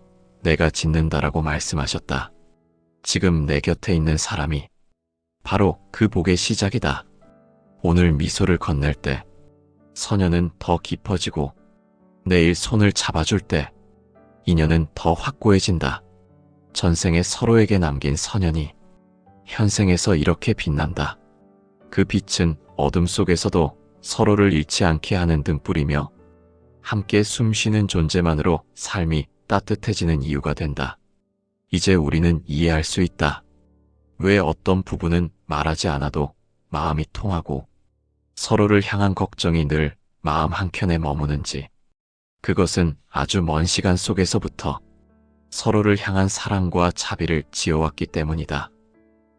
내가 짓는다라고 말씀하셨다. 지금 내 곁에 있는 사람이 바로 그 복의 시작이다. 오늘 미소를 건넬 때 선연은 더 깊어지고 내일 손을 잡아줄 때 인연은 더 확고해진다. 전생에 서로에게 남긴 선연이 현생에서 이렇게 빛난다. 그 빛은 어둠 속에서도 서로를 잃지 않게 하는 등불이며 함께 숨쉬는 존재만으로 삶이 따뜻해지는 이유가 된다. 이제 우리는 이해할 수 있다. 왜 어떤 부부는 말하지 않아도 마음이 통하고 서로를 향한 걱정이 늘 마음 한켠에 머무는지. 그것은 아주 먼 시간 속에서부터 서로를 향한 사랑과 자비를 지어왔기 때문이다.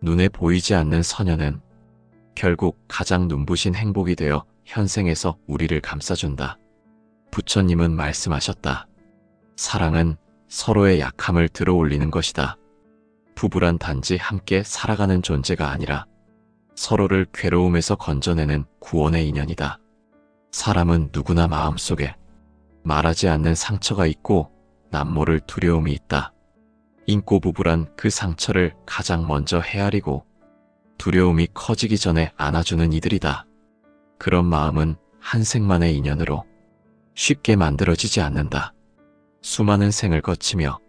눈에 보이지 않는 선연은 결국 가장 눈부신 행복이 되어 현생에서 우리를 감싸준다. 부처님은 말씀하셨다. 사랑은 서로의 약함을 들어올리는 것이다. 부부란 단지 함께 살아가는 존재가 아니라 서로를 괴로움에서 건져내는 구원의 인연이다. 사람은 누구나 마음속에 말하지 않는 상처가 있고 남모를 두려움이 있다. 인꼬 부부란 그 상처를 가장 먼저 헤아리고 두려움이 커지기 전에 안아주는 이들이다. 그런 마음은 한 생만의 인연으로 쉽게 만들어지지 않는다. 수많은 생을 거치며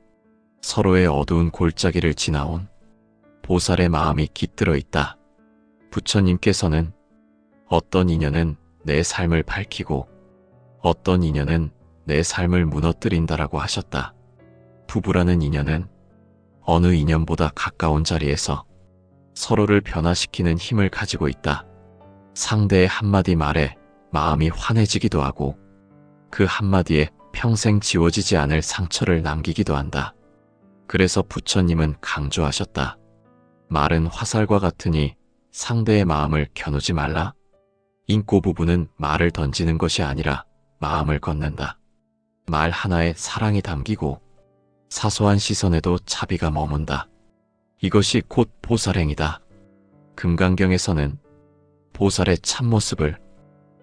서로의 어두운 골짜기를 지나온 보살의 마음이 깃들어 있다. 부처님께서는 어떤 인연은 내 삶을 밝히고 어떤 인연은 내 삶을 무너뜨린다라고 하셨다. 부부라는 인연은 어느 인연보다 가까운 자리에서 서로를 변화시키는 힘을 가지고 있다. 상대의 한마디 말에 마음이 환해지기도 하고 그 한마디에 평생 지워지지 않을 상처를 남기기도 한다. 그래서 부처님은 강조하셨다. 말은 화살과 같으니 상대의 마음을 겨누지 말라. 인꼬 부부는 말을 던지는 것이 아니라 마음을 건넨다. 말 하나에 사랑이 담기고 사소한 시선에도 자비가 머문다. 이것이 곧 보살행이다. 금강경에서는 보살의 참모습을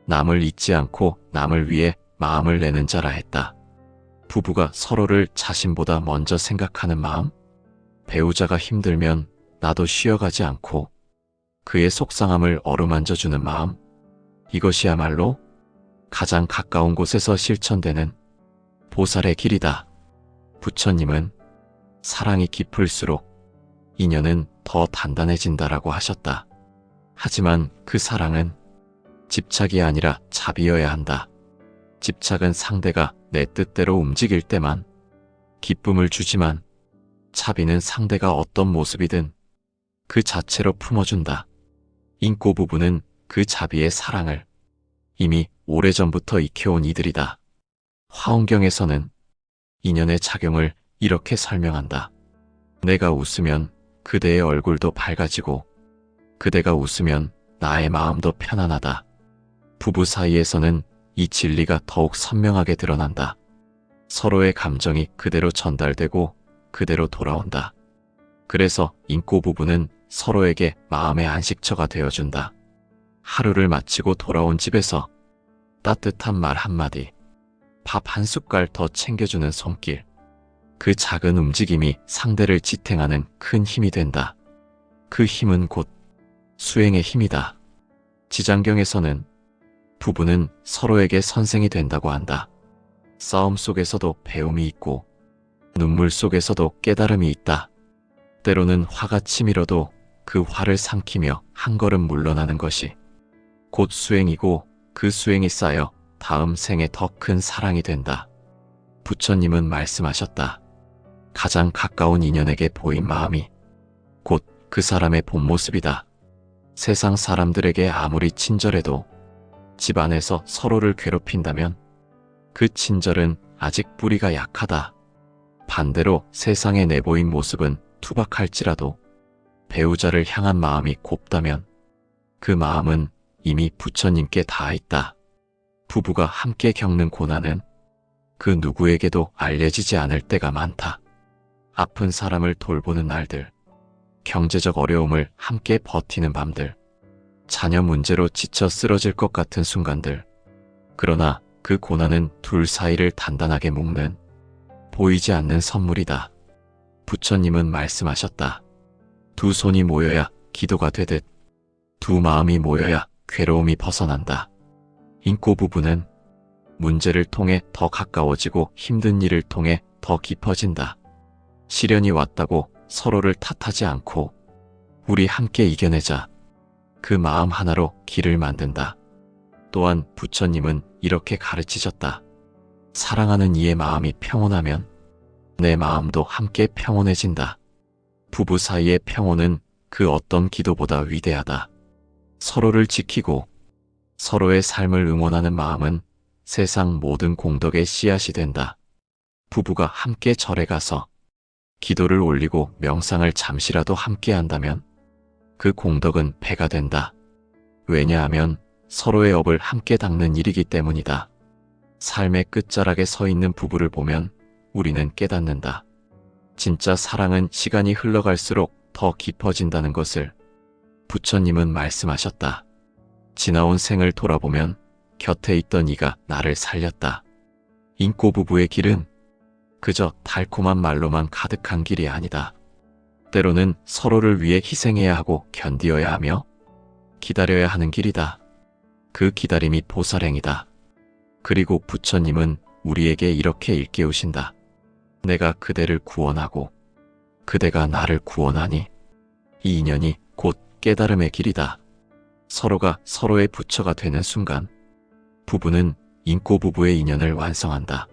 남을 잊지 않고 남을 위해 마음을 내는 자라 했다. 부부가 서로를 자신보다 먼저 생각하는 마음, 배우자가 힘들면 나도 쉬어가지 않고 그의 속상함을 어루만져주는 마음, 이것이야말로 가장 가까운 곳에서 실천되는 보살의 길이다. 부처님은 사랑이 깊을수록 인연은 더 단단해진다라고 하셨다. 하지만 그 사랑은 집착이 아니라 자비여야 한다. 집착은 상대가 내 뜻대로 움직일 때만 기쁨을 주지만 자비는 상대가 어떤 모습이든 그 자체로 품어준다. 인꼬 부부는 그 자비의 사랑을 이미 오래전부터 익혀온 이들이다. 화엄경에서는 인연의 작용을 이렇게 설명한다. 내가 웃으면 그대의 얼굴도 밝아지고 그대가 웃으면 나의 마음도 편안하다. 부부 사이에서는 이 진리가 더욱 선명하게 드러난다. 서로의 감정이 그대로 전달되고 그대로 돌아온다. 그래서 인꼬 부부는 서로에게 마음의 안식처가 되어준다. 하루를 마치고 돌아온 집에서 따뜻한 말 한마디, 밥 한 숟갈 더 챙겨주는 손길, 그 작은 움직임이 상대를 지탱하는 큰 힘이 된다. 그 힘은 곧 수행의 힘이다. 지장경에서는 부부는 서로에게 선생이 된다고 한다. 싸움 속에서도 배움이 있고 눈물 속에서도 깨달음이 있다. 때로는 화가 치밀어도 그 화를 삼키며 한 걸음 물러나는 것이 곧 수행이고 그 수행이 쌓여 다음 생에 더 큰 사랑이 된다. 부처님은 말씀하셨다. 가장 가까운 인연에게 보인 마음이 곧 그 사람의 본 모습이다. 세상 사람들에게 아무리 친절해도 집안에서 서로를 괴롭힌다면 그 친절은 아직 뿌리가 약하다. 반대로 세상에 내보인 모습은 투박할지라도 배우자를 향한 마음이 곱다면 그 마음은 이미 부처님께 닿아 있다. 부부가 함께 겪는 고난은 그 누구에게도 알려지지 않을 때가 많다. 아픈 사람을 돌보는 날들, 경제적 어려움을 함께 버티는 밤들, 자녀 문제로 지쳐 쓰러질 것 같은 순간들. 그러나 그 고난은 둘 사이를 단단하게 묶는 보이지 않는 선물이다. 부처님은 말씀하셨다. 두 손이 모여야 기도가 되듯 두 마음이 모여야 괴로움이 벗어난다. 인꼬 부부는 문제를 통해 더 가까워지고 힘든 일을 통해 더 깊어진다. 시련이 왔다고 서로를 탓하지 않고 우리 함께 이겨내자. 그 마음 하나로 길을 만든다. 또한 부처님은 이렇게 가르치셨다. 사랑하는 이의 마음이 평온하면 내 마음도 함께 평온해진다. 부부 사이의 평온은 그 어떤 기도보다 위대하다. 서로를 지키고 서로의 삶을 응원하는 마음은 세상 모든 공덕의 씨앗이 된다. 부부가 함께 절에 가서 기도를 올리고 명상을 잠시라도 함께 한다면 그 공덕은 배가 된다. 왜냐하면 서로의 업을 함께 닦는 일이기 때문이다. 삶의 끝자락에 서 있는 부부를 보면 우리는 깨닫는다. 진짜 사랑은 시간이 흘러갈수록 더 깊어진다는 것을. 부처님은 말씀하셨다. 지나온 생을 돌아보면 곁에 있던 이가 나를 살렸다. 인꼬 부부의 길은 그저 달콤한 말로만 가득한 길이 아니다. 때로는 서로를 위해 희생해야 하고 견디어야 하며 기다려야 하는 길이다. 그 기다림이 보살행이다. 그리고 부처님은 우리에게 이렇게 일깨우신다. 내가 그대를 구원하고 그대가 나를 구원하니 이 인연이 곧 깨달음의 길이다. 서로가 서로의 부처가 되는 순간 부부는 인꼬 부부의 인연을 완성한다.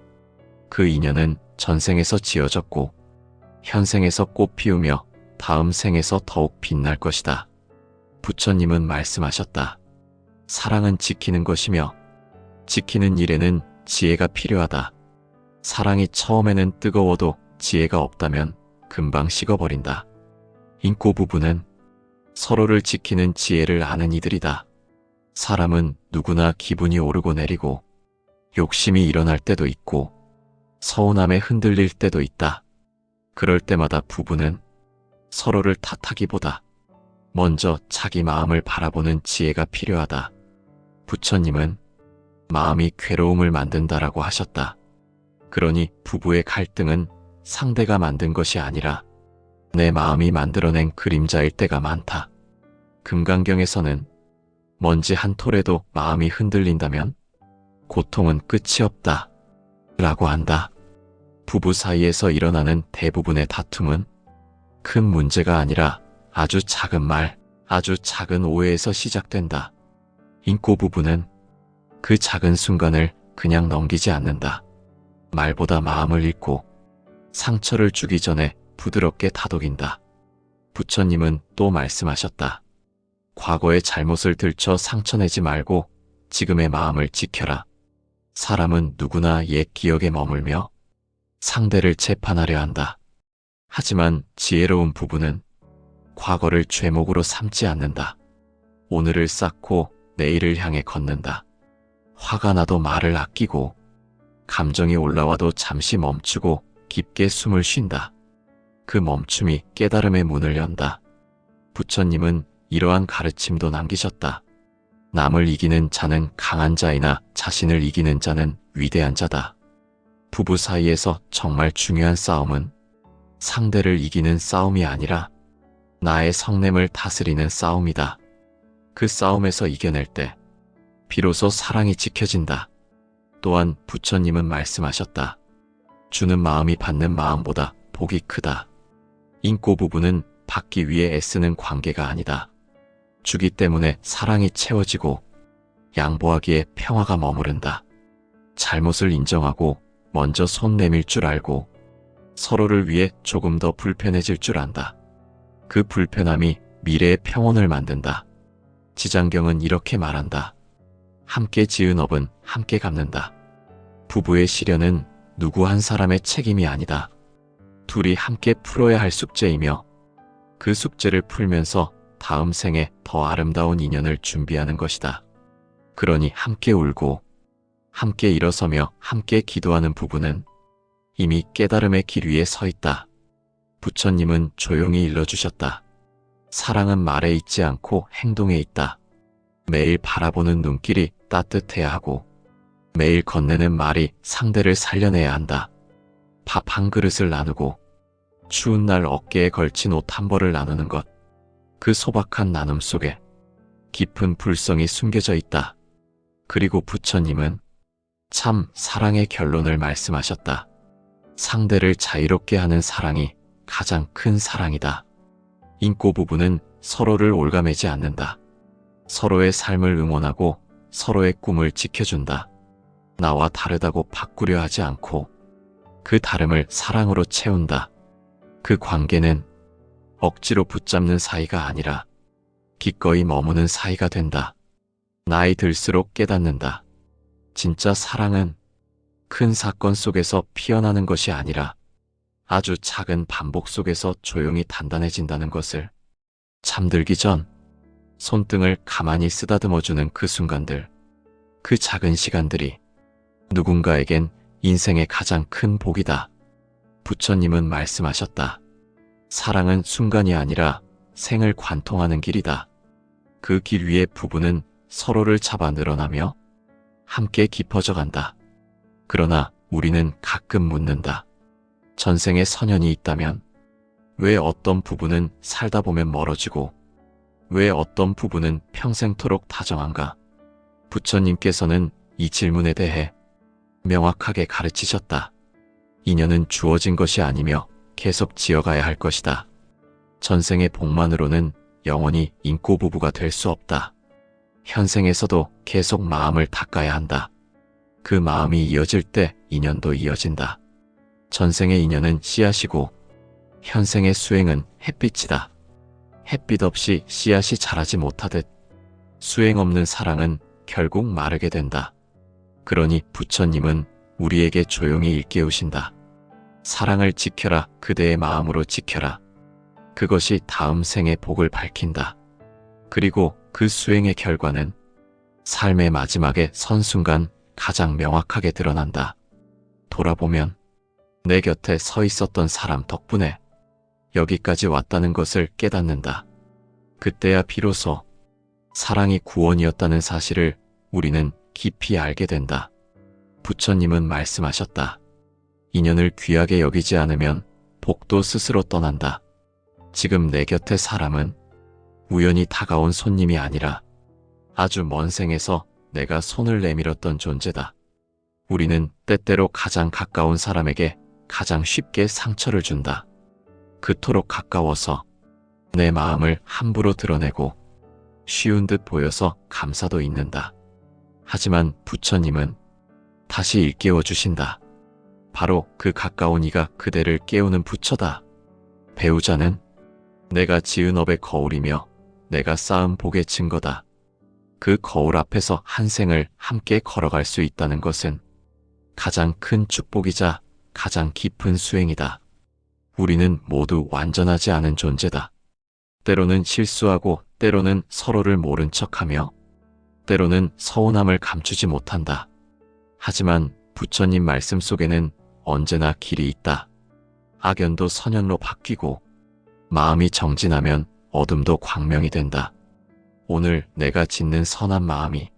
그 인연은 전생에서 지어졌고 현생에서 꽃 피우며 다음 생에서 더욱 빛날 것이다. 부처님은 말씀하셨다. 사랑은 지키는 것이며 지키는 일에는 지혜가 필요하다. 사랑이 처음에는 뜨거워도 지혜가 없다면 금방 식어버린다. 인꼬 부부는 서로를 지키는 지혜를 아는 이들이다. 사람은 누구나 기분이 오르고 내리고 욕심이 일어날 때도 있고 서운함에 흔들릴 때도 있다. 그럴 때마다 부부는 서로를 탓하기보다 먼저 자기 마음을 바라보는 지혜가 필요하다. 부처님은 마음이 괴로움을 만든다라고 하셨다. 그러니 부부의 갈등은 상대가 만든 것이 아니라 내 마음이 만들어낸 그림자일 때가 많다. 금강경에서는 먼지 한 톨에도 마음이 흔들린다면 고통은 끝이 없다 라고 한다. 부부 사이에서 일어나는 대부분의 다툼은 큰 문제가 아니라 아주 작은 말, 아주 작은 오해에서 시작된다. 인꼬 부부는 그 작은 순간을 그냥 넘기지 않는다. 말보다 마음을 읽고 상처를 주기 전에 부드럽게 다독인다. 부처님은 또 말씀하셨다. 과거의 잘못을 들춰 상처내지 말고 지금의 마음을 지켜라. 사람은 누구나 옛 기억에 머물며 상대를 재판하려 한다. 하지만 지혜로운 부부는 과거를 죄목으로 삼지 않는다. 오늘을 쌓고 내일을 향해 걷는다. 화가 나도 말을 아끼고 감정이 올라와도 잠시 멈추고 깊게 숨을 쉰다. 그 멈춤이 깨달음의 문을 연다. 부처님은 이러한 가르침도 남기셨다. 남을 이기는 자는 강한 자이나 자신을 이기는 자는 위대한 자다. 부부 사이에서 정말 중요한 싸움은 상대를 이기는 싸움이 아니라 나의 성냄을 다스리는 싸움이다. 그 싸움에서 이겨낼 때 비로소 사랑이 지켜진다. 또한 부처님은 말씀하셨다. 주는 마음이 받는 마음보다 복이 크다. 인꼬 부부는 받기 위해 애쓰는 관계가 아니다. 주기 때문에 사랑이 채워지고 양보하기에 평화가 머무른다. 잘못을 인정하고 먼저 손 내밀 줄 알고 서로를 위해 조금 더 불편해질 줄 안다. 그 불편함이 미래의 평온을 만든다. 지장경은 이렇게 말한다. 함께 지은 업은 함께 갚는다. 부부의 시련은 누구 한 사람의 책임이 아니다. 둘이 함께 풀어야 할 숙제이며 그 숙제를 풀면서 다음 생에 더 아름다운 인연을 준비하는 것이다. 그러니 함께 울고 함께 일어서며 함께 기도하는 부부는 이미 깨달음의 길 위에 서 있다. 부처님은 조용히 일러주셨다. 사랑은 말에 있지 않고 행동에 있다. 매일 바라보는 눈길이 따뜻해야 하고 매일 건네는 말이 상대를 살려내야 한다. 밥 한 그릇을 나누고 추운 날 어깨에 걸친 옷 한 벌을 나누는 것. 그 소박한 나눔 속에 깊은 불성이 숨겨져 있다. 그리고 부처님은 참 사랑의 결론을 말씀하셨다. 상대를 자유롭게 하는 사랑이 가장 큰 사랑이다. 인꼬 부부는 서로를 올가매지 않는다. 서로의 삶을 응원하고 서로의 꿈을 지켜준다. 나와 다르다고 바꾸려 하지 않고 그 다름을 사랑으로 채운다. 그 관계는 억지로 붙잡는 사이가 아니라 기꺼이 머무는 사이가 된다. 나이 들수록 깨닫는다. 진짜 사랑은 큰 사건 속에서 피어나는 것이 아니라 아주 작은 반복 속에서 조용히 단단해진다는 것을. 잠들기 전 손등을 가만히 쓰다듬어주는 그 순간들, 그 작은 시간들이 누군가에겐 인생의 가장 큰 복이다. 부처님은 말씀하셨다. 사랑은 순간이 아니라 생을 관통하는 길이다. 그 길 위에 부부는 서로를 잡아 늘어나며 함께 깊어져 간다. 그러나 우리는 가끔 묻는다. 전생에 선연이 있다면 왜 어떤 부부는 살다 보면 멀어지고 왜 어떤 부부는 평생토록 다정한가? 부처님께서는 이 질문에 대해 명확하게 가르치셨다. 인연은 주어진 것이 아니며 계속 지어가야 할 것이다. 전생의 복만으로는 영원히 인꼬 부부가 될 수 없다. 현생에서도 계속 마음을 닦아야 한다. 그 마음이 이어질 때 인연도 이어진다. 전생의 인연은 씨앗이고 현생의 수행은 햇빛이다. 햇빛 없이 씨앗이 자라지 못하듯 수행 없는 사랑은 결국 마르게 된다. 그러니 부처님은 우리에게 조용히 일깨우신다. 사랑을 지켜라. 그대의 마음으로 지켜라. 그것이 다음 생의 복을 밝힌다. 그리고 그 수행의 결과는 삶의 마지막에 선 순간 가장 명확하게 드러난다. 돌아보면 내 곁에 서 있었던 사람 덕분에 여기까지 왔다는 것을 깨닫는다. 그때야 비로소 사랑이 구원이었다는 사실을 우리는 깊이 알게 된다. 부처님은 말씀하셨다. 인연을 귀하게 여기지 않으면 복도 스스로 떠난다. 지금 내 곁의 사람은 우연히 다가온 손님이 아니라 아주 먼 생에서 내가 손을 내밀었던 존재다. 우리는 때때로 가장 가까운 사람에게 가장 쉽게 상처를 준다. 그토록 가까워서 내 마음을 함부로 드러내고 쉬운 듯 보여서 감사도 있는다. 하지만 부처님은 다시 일깨워 주신다. 바로 그 가까운 이가 그대를 깨우는 부처다. 배우자는 내가 지은 업의 거울이며 내가 쌓은 복의 증거다. 그 거울 앞에서 한 생을 함께 걸어갈 수 있다는 것은 가장 큰 축복이자 가장 깊은 수행이다. 우리는 모두 완전하지 않은 존재다. 때로는 실수하고 때로는 서로를 모른 척하며 때로는 서운함을 감추지 못한다. 하지만 부처님 말씀 속에는 언제나 길이 있다. 악연도 선연로 바뀌고 마음이 정진하면 어둠도 광명이 된다. 오늘 내가 짓는 선한 마음이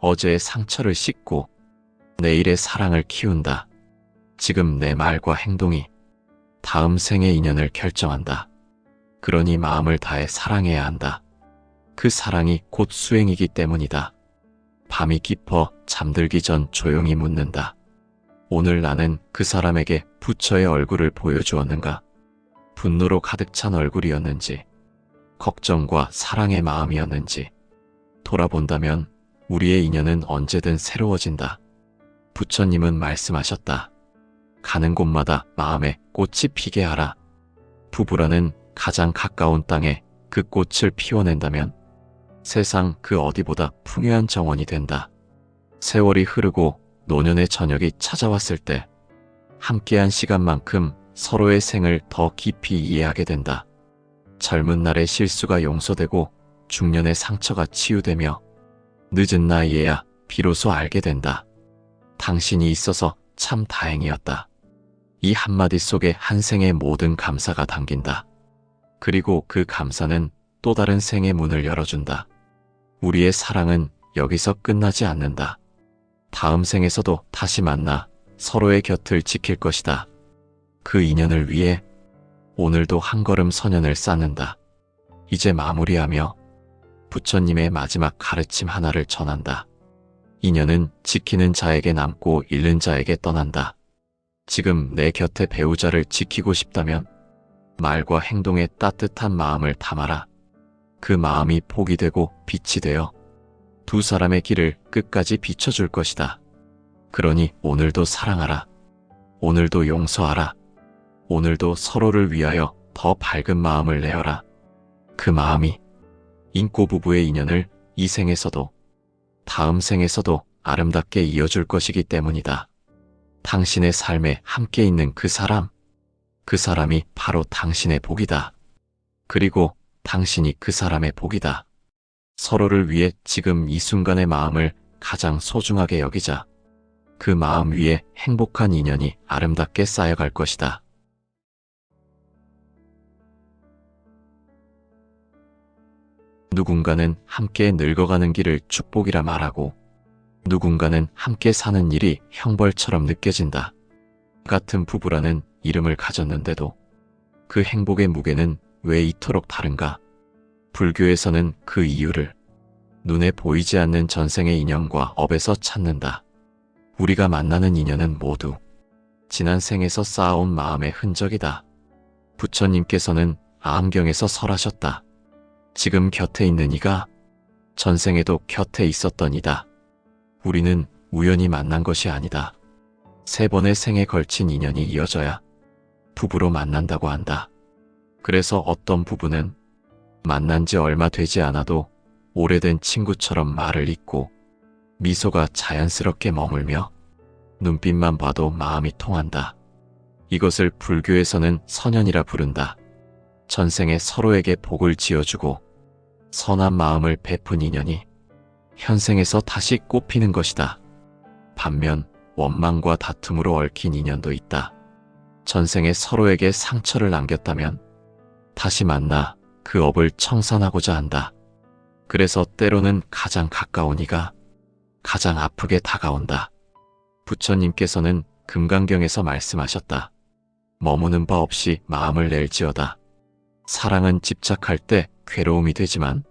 어제의 상처를 씻고 내일의 사랑을 키운다. 지금 내 말과 행동이 다음 생의 인연을 결정한다. 그러니 마음을 다해 사랑해야 한다. 그 사랑이 곧 수행이기 때문이다. 밤이 깊어 잠들기 전 조용히 묻는다. 오늘 나는 그 사람에게 부처의 얼굴을 보여주었는가? 분노로 가득 찬 얼굴이었는지, 걱정과 사랑의 마음이었는지 돌아본다면 우리의 인연은 언제든 새로워진다. 부처님은 말씀하셨다. 가는 곳마다 마음에 꽃이 피게 하라. 부부라는 가장 가까운 땅에 그 꽃을 피워낸다면 세상 그 어디보다 풍요한 정원이 된다. 세월이 흐르고 노년의 저녁이 찾아왔을 때 함께한 시간만큼 서로의 생을 더 깊이 이해하게 된다. 젊은 날의 실수가 용서되고 중년의 상처가 치유되며 늦은 나이에야 비로소 알게 된다. 당신이 있어서 참 다행이었다. 이 한마디 속에 한 생의 모든 감사가 담긴다. 그리고 그 감사는 또 다른 생의 문을 열어준다. 우리의 사랑은 여기서 끝나지 않는다. 다음 생에서도 다시 만나 서로의 곁을 지킬 것이다. 그 인연을 위해 오늘도 한 걸음 선연을 쌓는다. 이제 마무리하며 부처님의 마지막 가르침 하나를 전한다. 인연은 지키는 자에게 남고 잃는 자에게 떠난다. 지금 내 곁의 배우자를 지키고 싶다면 말과 행동에 따뜻한 마음을 담아라. 그 마음이 복이 되고 빛이 되어 두 사람의 길을 끝까지 비춰줄 것이다. 그러니 오늘도 사랑하라. 오늘도 용서하라. 오늘도 서로를 위하여 더 밝은 마음을 내어라. 그 마음이 인꼬 부부의 인연을 이 생에서도 다음 생에서도 아름답게 이어줄 것이기 때문이다. 당신의 삶에 함께 있는 그 사람이 바로 당신의 복이다. 그리고 당신이 그 사람의 복이다. 서로를 위해 지금 이 순간의 마음을 가장 소중하게 여기자. 그 마음 위에 행복한 인연이 아름답게 쌓여갈 것이다. 누군가는 함께 늙어가는 길을 축복이라 말하고, 누군가는 함께 사는 일이 형벌처럼 느껴진다. 같은 부부라는 이름을 가졌는데도 그 행복의 무게는 왜 이토록 다른가? 불교에서는 그 이유를 눈에 보이지 않는 전생의 인연과 업에서 찾는다. 우리가 만나는 인연은 모두 지난 생에서 쌓아온 마음의 흔적이다. 부처님께서는 암경에서 설하셨다. 지금 곁에 있는 이가 전생에도 곁에 있었던 이다. 우리는 우연히 만난 것이 아니다. 3번의 생에 걸친 인연이 이어져야 부부로 만난다고 한다. 그래서 어떤 부부는 만난 지 얼마 되지 않아도 오래된 친구처럼 말을 잇고 미소가 자연스럽게 머물며 눈빛만 봐도 마음이 통한다. 이것을 불교에서는 선연이라 부른다. 전생에 서로에게 복을 지어주고 선한 마음을 베푼 인연이 현생에서 다시 꽃피는 것이다. 반면 원망과 다툼으로 얽힌 인연도 있다. 전생에 서로에게 상처를 남겼다면 다시 만나 그 업을 청산하고자 한다. 그래서 때로는 가장 가까운 이가 가장 아프게 다가온다. 부처님께서는 금강경에서 말씀하셨다. 머무는 바 없이 마음을 낼지어다. 사랑은 집착할 때 괴로움이 되지만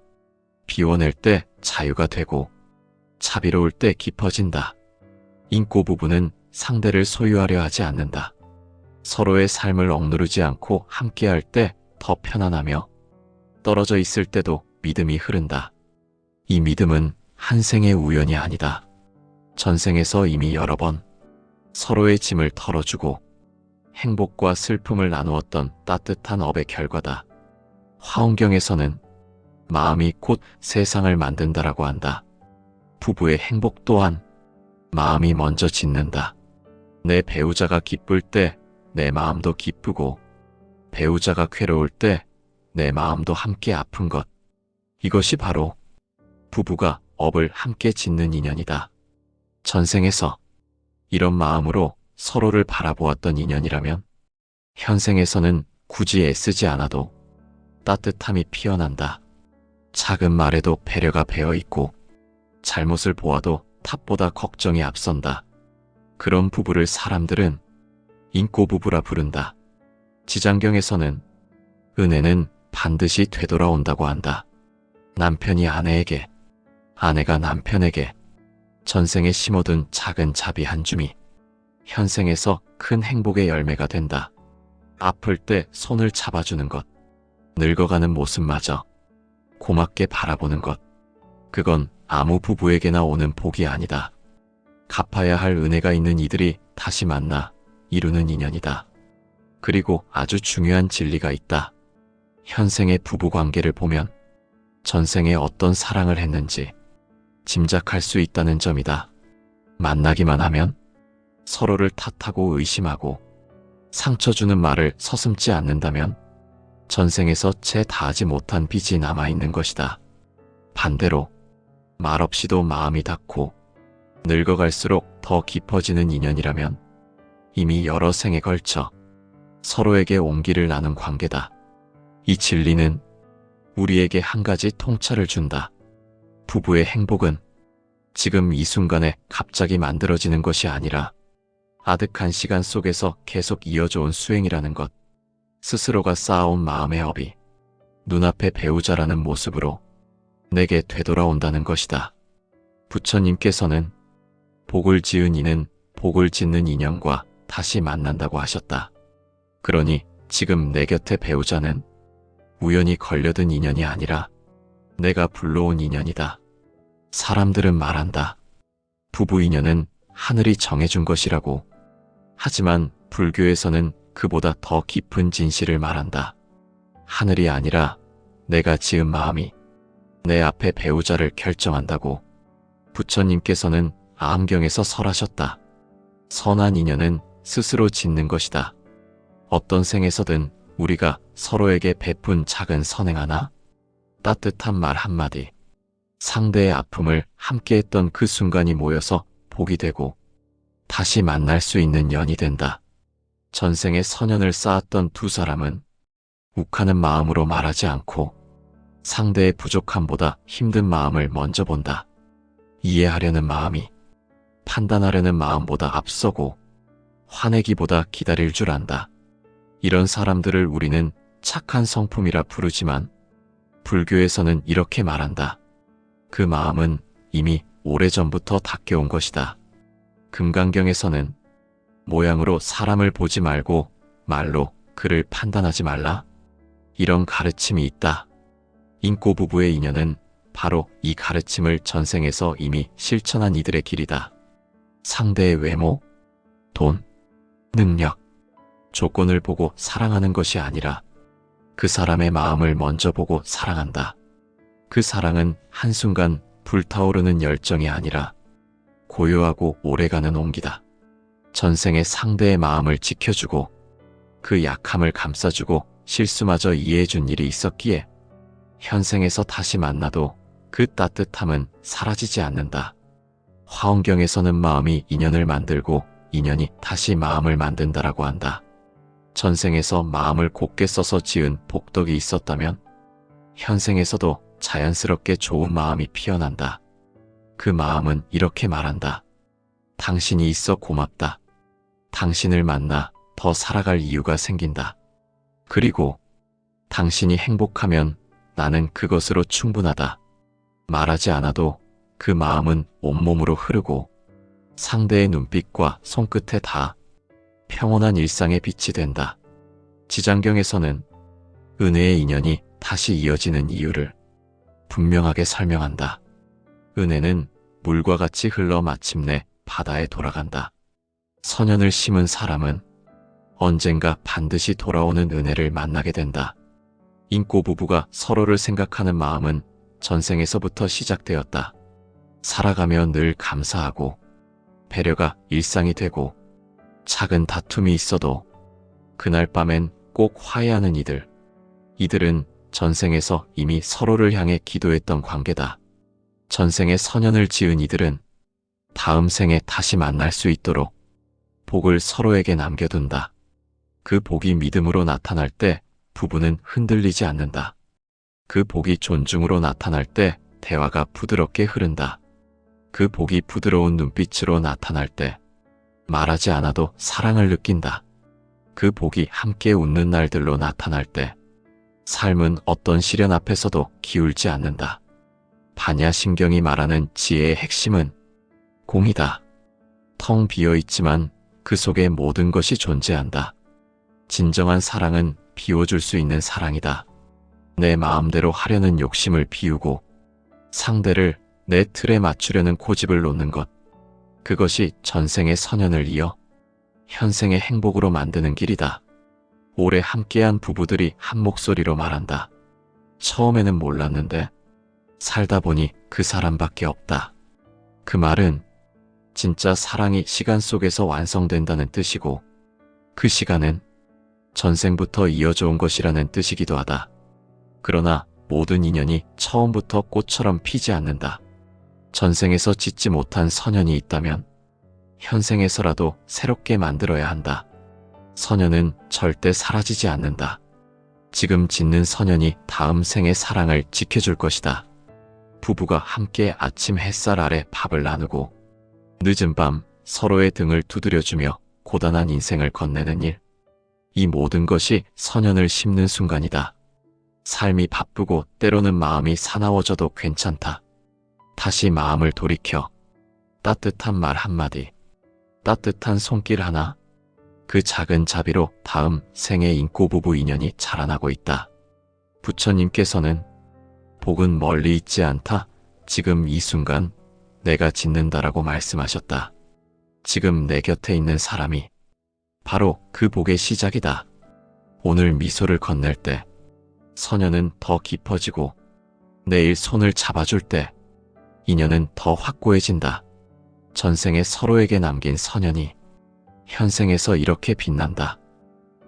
비워낼 때 자유가 되고 자비로울 때 깊어진다. 인꼬 부부는 상대를 소유하려 하지 않는다. 서로의 삶을 억누르지 않고 함께할 때 더 편안하며 떨어져 있을 때도 믿음이 흐른다. 이 믿음은 한 생의 우연이 아니다. 전생에서 이미 여러 번 서로의 짐을 털어주고 행복과 슬픔을 나누었던 따뜻한 업의 결과다. 화엄경에서는 마음이 곧 세상을 만든다라고 한다. 부부의 행복 또한 마음이 먼저 짓는다. 내 배우자가 기쁠 때 내 마음도 기쁘고 배우자가 괴로울 때 내 마음도 함께 아픈 것. 이것이 바로 부부가 업을 함께 짓는 인연이다. 전생에서 이런 마음으로 서로를 바라보았던 인연이라면 현생에서는 굳이 애쓰지 않아도 따뜻함이 피어난다. 작은 말에도 배려가 배어있고 잘못을 보아도 탓보다 걱정이 앞선다. 그런 부부를 사람들은 인꼬 부부라 부른다. 지장경에서는 은혜는 반드시 되돌아온다고 한다. 남편이 아내에게, 아내가 남편에게 전생에 심어둔 작은 자비 한 줌이 현생에서 큰 행복의 열매가 된다. 아플 때 손을 잡아주는 것, 늙어가는 모습마저 고맙게 바라보는 것, 그건 아무 부부에게나 오는 복이 아니다. 갚아야 할 은혜가 있는 이들이 다시 만나 이루는 인연이다. 그리고 아주 중요한 진리가 있다. 현생의 부부관계를 보면 전생에 어떤 사랑을 했는지 짐작할 수 있다는 점이다. 만나기만 하면 서로를 탓하고 의심하고 상처 주는 말을 서슴지 않는다면 전생에서 채 다하지 못한 빚이 남아있는 것이다. 반대로 말없이도 마음이 닿고 늙어갈수록 더 깊어지는 인연이라면 이미 여러 생에 걸쳐 서로에게 온기를 나눈 관계다. 이 진리는 우리에게 한 가지 통찰을 준다. 부부의 행복은 지금 이 순간에 갑자기 만들어지는 것이 아니라 아득한 시간 속에서 계속 이어져 온 수행이라는 것. 스스로가 쌓아온 마음의 업이 눈앞의 배우자라는 모습으로 내게 되돌아온다는 것이다. 부처님께서는 복을 지은 이는 복을 짓는 인연과 다시 만난다고 하셨다. 그러니 지금 내 곁에 배우자는 우연히 걸려든 인연이 아니라 내가 불러온 인연이다. 사람들은 말한다. 부부 인연은 하늘이 정해준 것이라고. 하지만 불교에서는 그보다 더 깊은 진실을 말한다. 하늘이 아니라 내가 지은 마음이 내 앞에 배우자를 결정한다고. 부처님께서는 암경에서 설하셨다. 선한 인연은 스스로 짓는 것이다. 어떤 생에서든 우리가 서로에게 베푼 작은 선행 하나, 따뜻한 말 한마디, 상대의 아픔을 함께했던 그 순간이 모여서 복이 되고 다시 만날 수 있는 연이 된다. 전생에 선연을 쌓았던 두 사람은 욱하는 마음으로 말하지 않고 상대의 부족함보다 힘든 마음을 먼저 본다. 이해하려는 마음이 판단하려는 마음보다 앞서고 화내기보다 기다릴 줄 안다. 이런 사람들을 우리는 착한 성품이라 부르지만 불교에서는 이렇게 말한다. 그 마음은 이미 오래전부터 닦여온 것이다. 금강경에서는 모양으로 사람을 보지 말고 말로 그를 판단하지 말라. 이런 가르침이 있다. 인꼬 부부의 인연은 바로 이 가르침을 전생에서 이미 실천한 이들의 길이다. 상대의 외모, 돈, 능력, 조건을 보고 사랑하는 것이 아니라 그 사람의 마음을 먼저 보고 사랑한다. 그 사랑은 한순간 불타오르는 열정이 아니라 고요하고 오래가는 온기다. 전생에 상대의 마음을 지켜주고 그 약함을 감싸주고 실수마저 이해해준 일이 있었기에 현생에서 다시 만나도 그 따뜻함은 사라지지 않는다. 화엄경에서는 마음이 인연을 만들고 인연이 다시 마음을 만든다라고 한다. 전생에서 마음을 곱게 써서 지은 복덕이 있었다면 현생에서도 자연스럽게 좋은 마음이 피어난다. 그 마음은 이렇게 말한다. 당신이 있어 고맙다. 당신을 만나 더 살아갈 이유가 생긴다. 그리고 당신이 행복하면 나는 그것으로 충분하다. 말하지 않아도 그 마음은 온몸으로 흐르고 상대의 눈빛과 손끝에 다 평온한 일상의 빛이 된다. 지장경에서는 은혜의 인연이 다시 이어지는 이유를 분명하게 설명한다. 은혜는 물과 같이 흘러 마침내 바다에 돌아간다. 선연을 심은 사람은 언젠가 반드시 돌아오는 은혜를 만나게 된다. 인꼬 부부가 서로를 생각하는 마음은 전생에서부터 시작되었다. 살아가며 늘 감사하고 배려가 일상이 되고 작은 다툼이 있어도 그날 밤엔 꼭 화해하는 이들은 전생에서 이미 서로를 향해 기도했던 관계다. 전생에 선연을 지은 이들은 다음 생에 다시 만날 수 있도록 복을 서로에게 남겨둔다. 그 복이 믿음으로 나타날 때 부부는 흔들리지 않는다. 그 복이 존중으로 나타날 때 대화가 부드럽게 흐른다. 그 복이 부드러운 눈빛으로 나타날 때 말하지 않아도 사랑을 느낀다. 그 복이 함께 웃는 날들로 나타날 때 삶은 어떤 시련 앞에서도 기울지 않는다. 반야심경이 말하는 지혜의 핵심은 공이다. 텅 비어 있지만 그 속에 모든 것이 존재한다. 진정한 사랑은 비워줄 수 있는 사랑이다. 내 마음대로 하려는 욕심을 비우고 상대를 내 틀에 맞추려는 고집을 놓는 것. 그것이 전생의 선연을 이어 현생의 행복으로 만드는 길이다. 오래 함께한 부부들이 한 목소리로 말한다. 처음에는 몰랐는데 살다 보니 그 사람밖에 없다. 그 말은 진짜 사랑이 시간 속에서 완성된다는 뜻이고 그 시간은 전생부터 이어져 온 것이라는 뜻이기도 하다. 그러나 모든 인연이 처음부터 꽃처럼 피지 않는다. 전생에서 짓지 못한 선연이 있다면 현생에서라도 새롭게 만들어야 한다. 선연은 절대 사라지지 않는다. 지금 짓는 선연이 다음 생의 사랑을 지켜줄 것이다. 부부가 함께 아침 햇살 아래 밥을 나누고 늦은 밤 서로의 등을 두드려주며 고단한 인생을 건네는 일. 이 모든 것이 선연을 심는 순간이다. 삶이 바쁘고 때로는 마음이 사나워져도 괜찮다. 다시 마음을 돌이켜 따뜻한 말 한마디, 따뜻한 손길 하나, 그 작은 자비로 다음 생에 인꼬부부 인연이 자라나고 있다. 부처님께서는 복은 멀리 있지 않다. 지금 이 순간 내가 짓는다라고 말씀하셨다. 지금 내 곁에 있는 사람이 바로 그 복의 시작이다. 오늘 미소를 건넬 때 선연은 더 깊어지고 내일 손을 잡아줄 때 인연은 더 확고해진다. 전생에 서로에게 남긴 선연이 현생에서 이렇게 빛난다.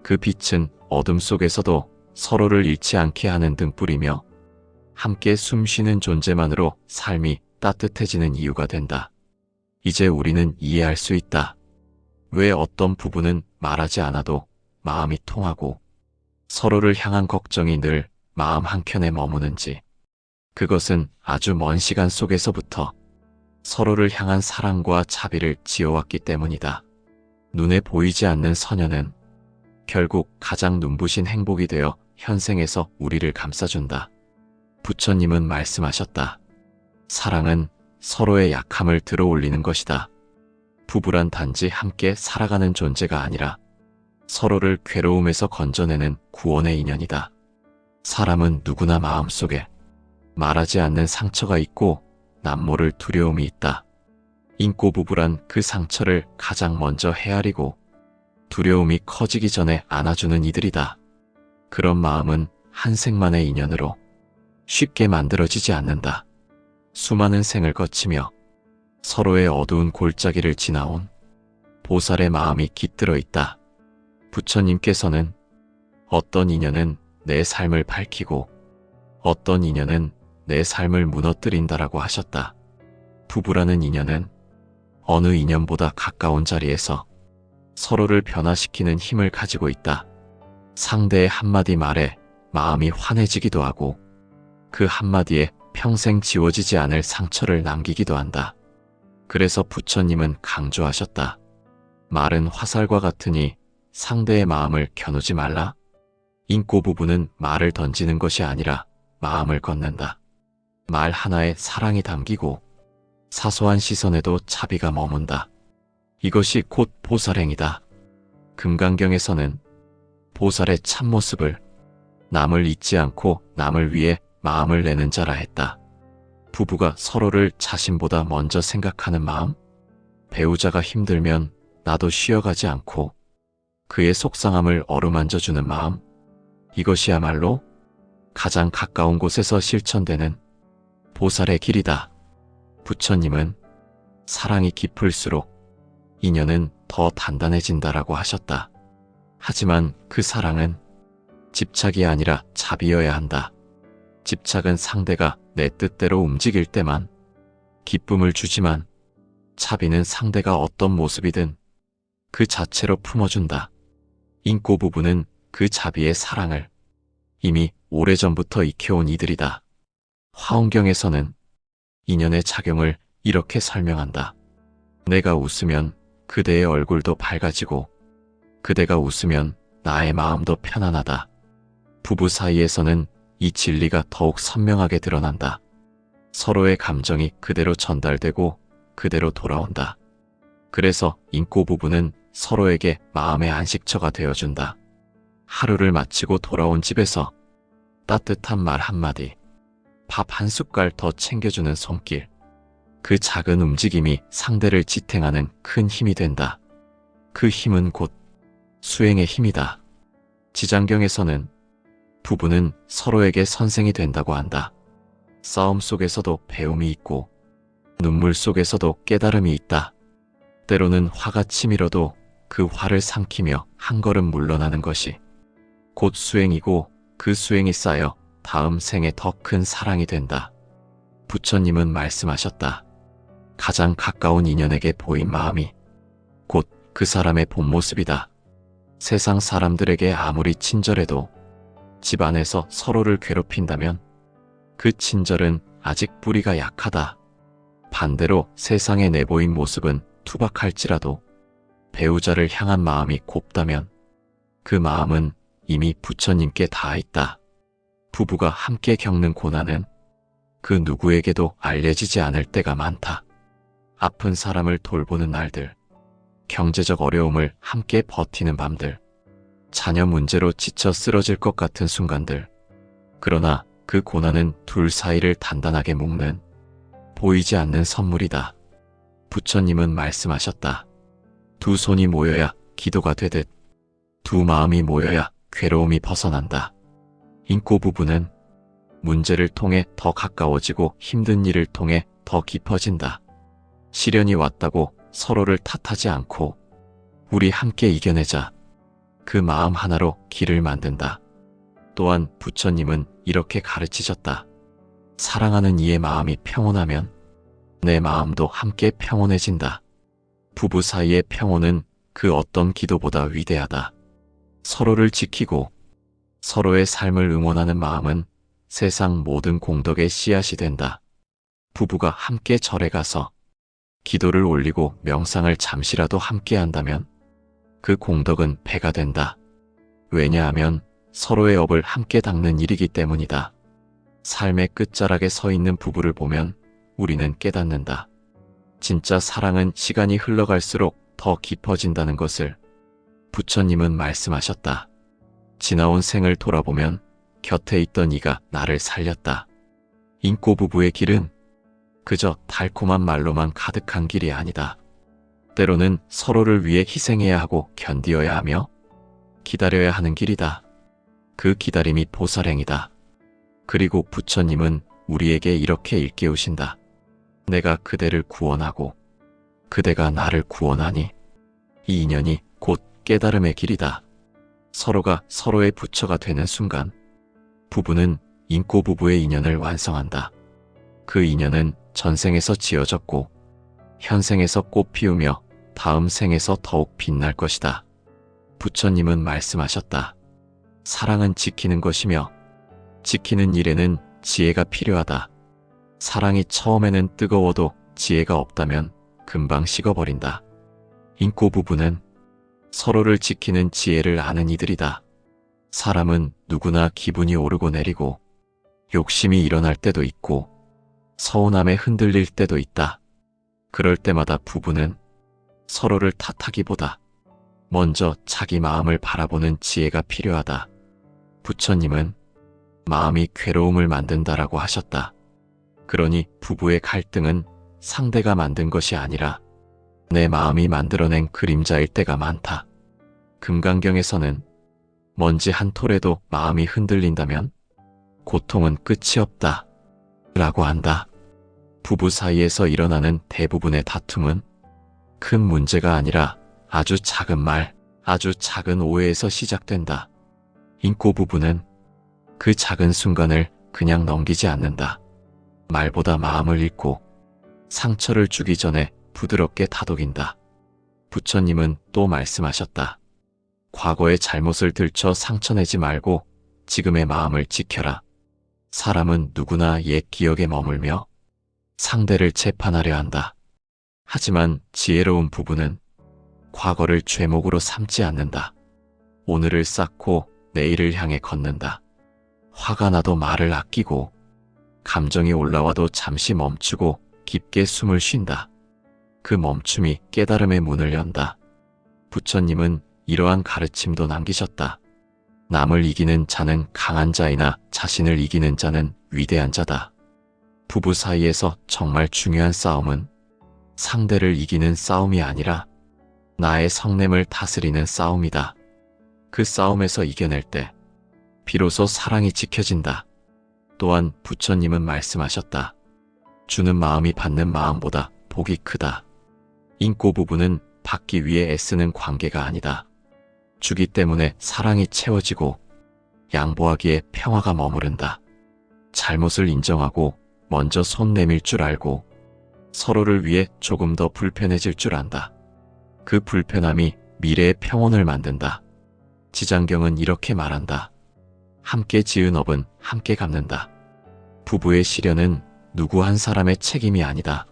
그 빛은 어둠 속에서도 서로를 잃지 않게 하는 등불이며 함께 숨쉬는 존재만으로 삶이 따뜻해지는 이유가 된다. 이제 우리는 이해할 수 있다. 왜 어떤 부부는 말하지 않아도 마음이 통하고 서로를 향한 걱정이 늘 마음 한켠에 머무는지. 그것은 아주 먼 시간 속에서부터 서로를 향한 사랑과 자비를 지어왔기 때문이다. 눈에 보이지 않는 선연은 결국 가장 눈부신 행복이 되어 현생에서 우리를 감싸준다. 부처님은 말씀하셨다. 사랑은 서로의 약함을 들어올리는 것이다. 부부란 단지 함께 살아가는 존재가 아니라 서로를 괴로움에서 건져내는 구원의 인연이다. 사람은 누구나 마음속에 말하지 않는 상처가 있고 남모를 두려움이 있다. 인꼬부부란 그 상처를 가장 먼저 헤아리고 두려움이 커지기 전에 안아주는 이들이다. 그런 마음은 한 생만의 인연으로 쉽게 만들어지지 않는다. 수많은 생을 거치며 서로의 어두운 골짜기를 지나온 보살의 마음이 깃들어 있다. 부처님께서는 어떤 인연은 내 삶을 밝히고 어떤 인연은 내 삶을 무너뜨린다라고 하셨다. 부부라는 인연은 어느 인연보다 가까운 자리에서 서로를 변화시키는 힘을 가지고 있다. 상대의 한마디 말에 마음이 환해지기도 하고 그 한마디에 평생 지워지지 않을 상처를 남기기도 한다. 그래서 부처님은 강조하셨다. 말은 화살과 같으니 상대의 마음을 겨누지 말라. 인꼬부부는 말을 던지는 것이 아니라 마음을 건넨다. 말 하나에 사랑이 담기고 사소한 시선에도 자비가 머문다. 이것이 곧 보살행이다. 금강경에서는 보살의 참모습을 남을 잊지 않고 남을 위해 마음을 내는 자라 했다. 부부가 서로를 자신보다 먼저 생각하는 마음, 배우자가 힘들면 나도 쉬어가지 않고 그의 속상함을 어루만져주는 마음, 이것이야말로 가장 가까운 곳에서 실천되는 보살의 길이다. 부처님은 사랑이 깊을수록 인연은 더 단단해진다라고 하셨다. 하지만 그 사랑은 집착이 아니라 자비여야 한다. 집착은 상대가 내 뜻대로 움직일 때만 기쁨을 주지만 자비는 상대가 어떤 모습이든 그 자체로 품어준다. 인꼬부부는 그 자비의 사랑을 이미 오래전부터 익혀온 이들이다. 화엄경에서는 인연의 작용을 이렇게 설명한다. 내가 웃으면 그대의 얼굴도 밝아지고 그대가 웃으면 나의 마음도 편안하다. 부부 사이에서는 이 진리가 더욱 선명하게 드러난다. 서로의 감정이 그대로 전달되고 그대로 돌아온다. 그래서 인꼬부부는 서로에게 마음의 안식처가 되어준다. 하루를 마치고 돌아온 집에서 따뜻한 말 한마디, 밥 한 숟갈 더 챙겨주는 손길, 그 작은 움직임이 상대를 지탱하는 큰 힘이 된다. 그 힘은 곧 수행의 힘이다. 지장경에서는 부부는 서로에게 선생이 된다고 한다. 싸움 속에서도 배움이 있고 눈물 속에서도 깨달음이 있다. 때로는 화가 치밀어도 그 화를 삼키며 한 걸음 물러나는 것이 곧 수행이고 그 수행이 쌓여 다음 생에 더 큰 사랑이 된다. 부처님은 말씀하셨다. 가장 가까운 인연에게 보인 마음이 곧 그 사람의 본 모습이다. 세상 사람들에게 아무리 친절해도 집 안에서 서로를 괴롭힌다면 그 친절은 아직 뿌리가 약하다. 반대로 세상에 내보인 모습은 투박할지라도 배우자를 향한 마음이 곱다면 그 마음은 이미 부처님께 닿아 있다. 부부가 함께 겪는 고난은 그 누구에게도 알려지지 않을 때가 많다. 아픈 사람을 돌보는 날들, 경제적 어려움을 함께 버티는 밤들, 자녀 문제로 지쳐 쓰러질 것 같은 순간들. 그러나 그 고난은 둘 사이를 단단하게 묶는 보이지 않는 선물이다. 부처님은 말씀하셨다. 두 손이 모여야 기도가 되듯 두 마음이 모여야 괴로움이 벗어난다. 인고 부부는 문제를 통해 더 가까워지고 힘든 일을 통해 더 깊어진다. 시련이 왔다고 서로를 탓하지 않고 우리 함께 이겨내자. 그 마음 하나로 길을 만든다. 또한 부처님은 이렇게 가르치셨다. 사랑하는 이의 마음이 평온하면 내 마음도 함께 평온해진다. 부부 사이의 평온은 그 어떤 기도보다 위대하다. 서로를 지키고 서로의 삶을 응원하는 마음은 세상 모든 공덕의 씨앗이 된다. 부부가 함께 절에 가서 기도를 올리고 명상을 잠시라도 함께 한다면 그 공덕은 배가 된다. 왜냐하면 서로의 업을 함께 닦는 일이기 때문이다. 삶의 끝자락에 서 있는 부부를 보면 우리는 깨닫는다. 진짜 사랑은 시간이 흘러갈수록 더 깊어진다는 것을. 부처님은 말씀하셨다. 지나온 생을 돌아보면 곁에 있던 이가 나를 살렸다. 인고 부부의 길은 그저 달콤한 말로만 가득한 길이 아니다. 때로는 서로를 위해 희생해야 하고 견디어야 하며 기다려야 하는 길이다. 그 기다림이 보살행이다. 그리고 부처님은 우리에게 이렇게 일깨우신다. 내가 그대를 구원하고 그대가 나를 구원하니 이 인연이 곧 깨달음의 길이다. 서로가 서로의 부처가 되는 순간 부부는 인고 부부의 인연을 완성한다. 그 인연은 전생에서 지어졌고 현생에서 꽃 피우며 다음 생에서 더욱 빛날 것이다. 부처님은 말씀하셨다. 사랑은 지키는 것이며 지키는 일에는 지혜가 필요하다. 사랑이 처음에는 뜨거워도 지혜가 없다면 금방 식어버린다. 인고 부부는 서로를 지키는 지혜를 아는 이들이다. 사람은 누구나 기분이 오르고 내리고 욕심이 일어날 때도 있고 서운함에 흔들릴 때도 있다. 그럴 때마다 부부는 서로를 탓하기보다 먼저 자기 마음을 바라보는 지혜가 필요하다. 부처님은 마음이 괴로움을 만든다라고 하셨다. 그러니 부부의 갈등은 상대가 만든 것이 아니라 내 마음이 만들어낸 그림자일 때가 많다. 금강경에서는 먼지 한 톨에도 마음이 흔들린다면 고통은 끝이 없다 라고 한다. 부부 사이에서 일어나는 대부분의 다툼은 큰 문제가 아니라 아주 작은 말, 아주 작은 오해에서 시작된다. 인고 부부는 그 작은 순간을 그냥 넘기지 않는다. 말보다 마음을 읽고 상처를 주기 전에 부드럽게 다독인다. 부처님은 또 말씀하셨다. 과거의 잘못을 들춰 상처내지 말고 지금의 마음을 지켜라. 사람은 누구나 옛 기억에 머물며 상대를 재판하려 한다. 하지만 지혜로운 부부는 과거를 죄목으로 삼지 않는다. 오늘을 쌓고 내일을 향해 걷는다. 화가 나도 말을 아끼고 감정이 올라와도 잠시 멈추고 깊게 숨을 쉰다. 그 멈춤이 깨달음의 문을 연다. 부처님은 이러한 가르침도 남기셨다. 남을 이기는 자는 강한 자이나 자신을 이기는 자는 위대한 자다. 부부 사이에서 정말 중요한 싸움은 상대를 이기는 싸움이 아니라 나의 성냄을 다스리는 싸움이다. 그 싸움에서 이겨낼 때 비로소 사랑이 지켜진다. 또한 부처님은 말씀하셨다. 주는 마음이 받는 마음보다 복이 크다. 인고 부부는 받기 위해 애쓰는 관계가 아니다. 주기 때문에 사랑이 채워지고 양보하기에 평화가 머무른다. 잘못을 인정하고 먼저 손 내밀 줄 알고 서로를 위해 조금 더 불편해질 줄 안다. 그 불편함이 미래의 평온을 만든다. 지장경은 이렇게 말한다. 함께 지은 업은 함께 갚는다. 부부의 시련은 누구 한 사람의 책임이 아니다.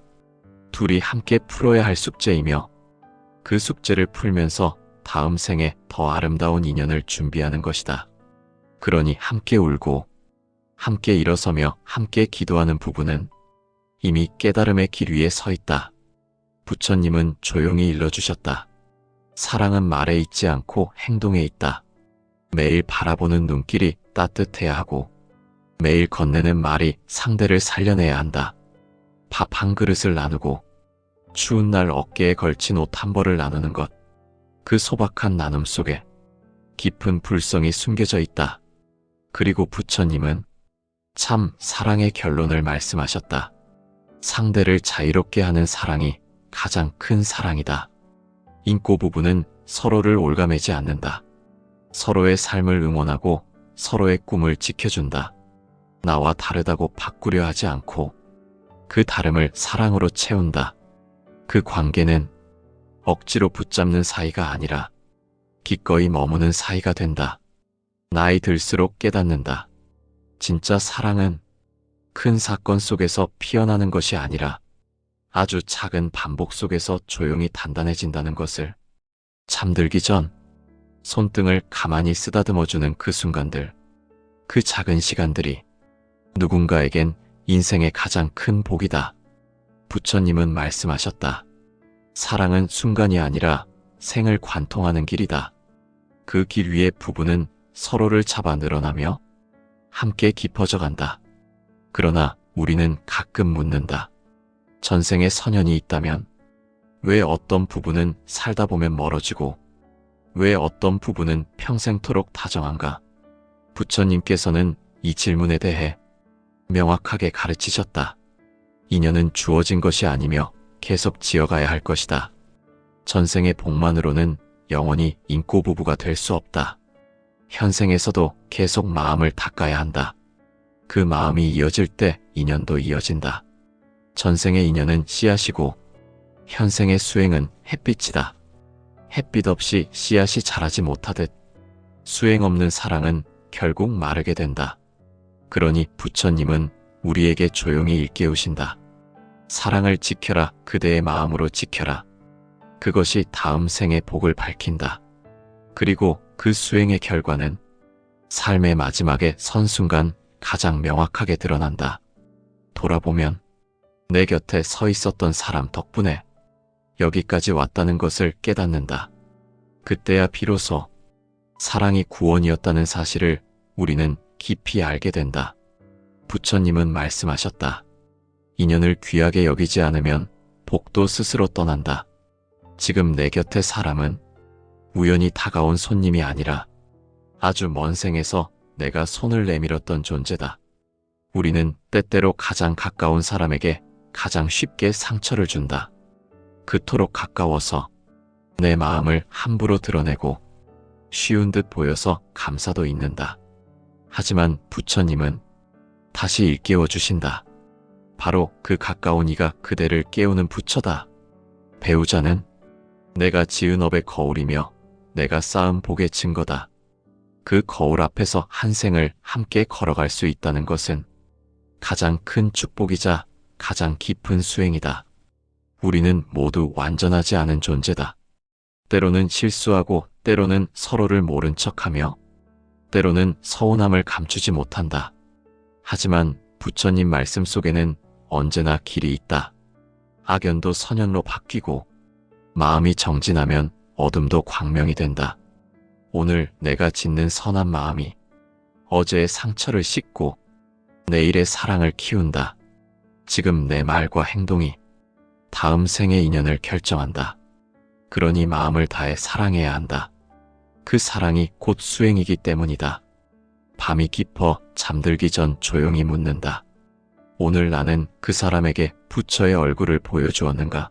둘이 함께 풀어야 할 숙제이며 그 숙제를 풀면서 다음 생에 더 아름다운 인연을 준비하는 것이다. 그러니 함께 울고 함께 일어서며 함께 기도하는 부부는 이미 깨달음의 길 위에 서 있다. 부처님은 조용히 일러주셨다. 사랑은 말에 있지 않고 행동에 있다. 매일 바라보는 눈길이 따뜻해야 하고 매일 건네는 말이 상대를 살려내야 한다. 밥 한 그릇을 나누고 추운 날 어깨에 걸친 옷 한 벌을 나누는 것. 그 소박한 나눔 속에 깊은 불성이 숨겨져 있다. 그리고 부처님은 참 사랑의 결론을 말씀하셨다. 상대를 자유롭게 하는 사랑이 가장 큰 사랑이다. 인고 부부는 서로를 올가매지 않는다. 서로의 삶을 응원하고 서로의 꿈을 지켜준다. 나와 다르다고 바꾸려 하지 않고 그 다름을 사랑으로 채운다. 그 관계는 억지로 붙잡는 사이가 아니라 기꺼이 머무는 사이가 된다. 나이 들수록 깨닫는다. 진짜 사랑은 큰 사건 속에서 피어나는 것이 아니라 아주 작은 반복 속에서 조용히 단단해진다는 것을. 잠들기 전 손등을 가만히 쓰다듬어주는 그 순간들, 그 작은 시간들이 누군가에겐 인생의 가장 큰 복이다. 부처님은 말씀하셨다. 사랑은 순간이 아니라 생을 관통하는 길이다. 그 길 위에 부부는 서로를 잡아 늘어나며 함께 깊어져 간다. 그러나 우리는 가끔 묻는다. 전생에 선연이 있다면 왜 어떤 부부는 살다 보면 멀어지고 왜 어떤 부부는 평생토록 다정한가? 부처님께서는 이 질문에 대해 명확하게 가르치셨다. 인연은 주어진 것이 아니며 계속 지어가야 할 것이다. 전생의 복만으로는 영원히 인고 부부가 될 수 없다. 현생에서도 계속 마음을 닦아야 한다. 그 마음이 이어질 때 인연도 이어진다. 전생의 인연은 씨앗이고 현생의 수행은 햇빛이다. 햇빛 없이 씨앗이 자라지 못하듯 수행 없는 사랑은 결국 마르게 된다. 그러니 부처님은 우리에게 조용히 일깨우신다. 사랑을 지켜라. 그대의 마음으로 지켜라. 그것이 다음 생의 복을 밝힌다. 그리고 그 수행의 결과는 삶의 마지막에 선 순간 가장 명확하게 드러난다. 돌아보면 내 곁에 서 있었던 사람 덕분에 여기까지 왔다는 것을 깨닫는다. 그때야 비로소 사랑이 구원이었다는 사실을 우리는 깊이 알게 된다. 부처님은 말씀하셨다. 인연을 귀하게 여기지 않으면 복도 스스로 떠난다. 지금 내 곁의 사람은 우연히 다가온 손님이 아니라 아주 먼 생에서 내가 손을 내밀었던 존재다. 우리는 때때로 가장 가까운 사람에게 가장 쉽게 상처를 준다. 그토록 가까워서 내 마음을 함부로 드러내고 쉬운 듯 보여서 감사도 있는다. 하지만 부처님은 다시 일깨워 주신다. 바로 그 가까운 이가 그대를 깨우는 부처다. 배우자는 내가 지은 업의 거울이며 내가 쌓은 복의 증거다. 그 거울 앞에서 한 생을 함께 걸어갈 수 있다는 것은 가장 큰 축복이자 가장 깊은 수행이다. 우리는 모두 완전하지 않은 존재다. 때로는 실수하고 때로는 서로를 모른 척하며 때로는 서운함을 감추지 못한다. 하지만 부처님 말씀 속에는 언제나 길이 있다. 악연도 선연로 바뀌고 마음이 정진하면 어둠도 광명이 된다. 오늘 내가 짓는 선한 마음이 어제의 상처를 씻고 내일의 사랑을 키운다. 지금 내 말과 행동이 다음 생의 인연을 결정한다. 그러니 마음을 다해 사랑해야 한다. 그 사랑이 곧 수행이기 때문이다. 밤이 깊어 잠들기 전 조용히 묻는다. 오늘 나는 그 사람에게 부처의 얼굴을 보여주었는가?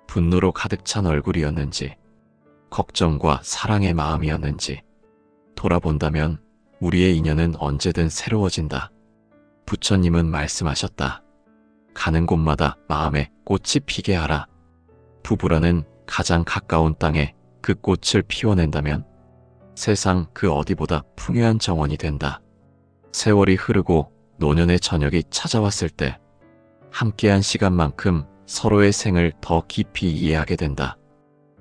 분노로 가득 찬 얼굴이었는지, 걱정과 사랑의 마음이었는지 돌아본다면 우리의 인연은 언제든 새로워진다. 부처님은 말씀하셨다. 가는 곳마다 마음에 꽃이 피게 하라. 부부라는 가장 가까운 땅에 그 꽃을 피워낸다면 세상 그 어디보다 풍요한 정원이 된다. 세월이 흐르고 노년의 저녁이 찾아왔을 때 함께한 시간만큼 서로의 생을 더 깊이 이해하게 된다.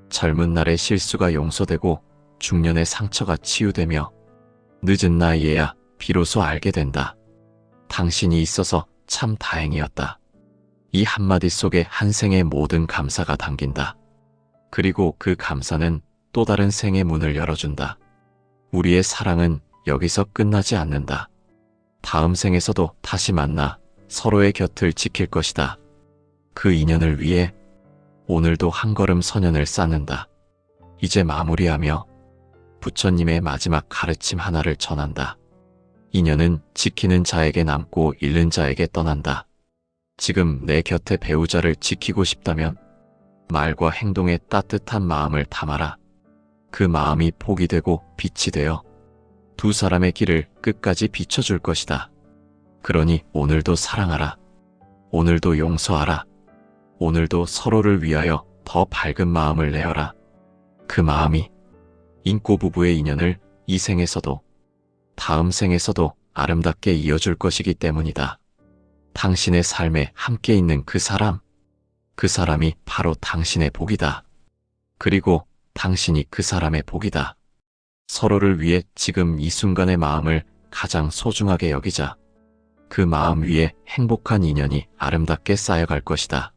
젊은 날의 실수가 용서되고 중년의 상처가 치유되며 늦은 나이에야 비로소 알게 된다. 당신이 있어서 참 다행이었다. 이 한마디 속에 한 생의 모든 감사가 담긴다. 그리고 그 감사는 또 다른 생의 문을 열어준다. 우리의 사랑은 여기서 끝나지 않는다. 다음 생에서도 다시 만나 서로의 곁을 지킬 것이다. 그 인연을 위해 오늘도 한 걸음 선연을 쌓는다. 이제 마무리하며 부처님의 마지막 가르침 하나를 전한다. 인연은 지키는 자에게 남고 잃는 자에게 떠난다. 지금 내 곁에 배우자를 지키고 싶다면 말과 행동에 따뜻한 마음을 담아라. 그 마음이 폭이 되고 빛이 되어 두 사람의 길을 끝까지 비춰줄 것이다. 그러니 오늘도 사랑하라. 오늘도 용서하라. 오늘도 서로를 위하여 더 밝은 마음을 내어라. 그 마음이 인꼬 부부의 인연을 이 생에서도 다음 생에서도 아름답게 이어줄 것이기 때문이다. 당신의 삶에 함께 있는 그 사람이 바로 당신의 복이다. 그리고 당신이 그 사람의 복이다. 서로를 위해 지금 이 순간의 마음을 가장 소중하게 여기자. 그 마음 위에 행복한 인연이 아름답게 쌓여갈 것이다.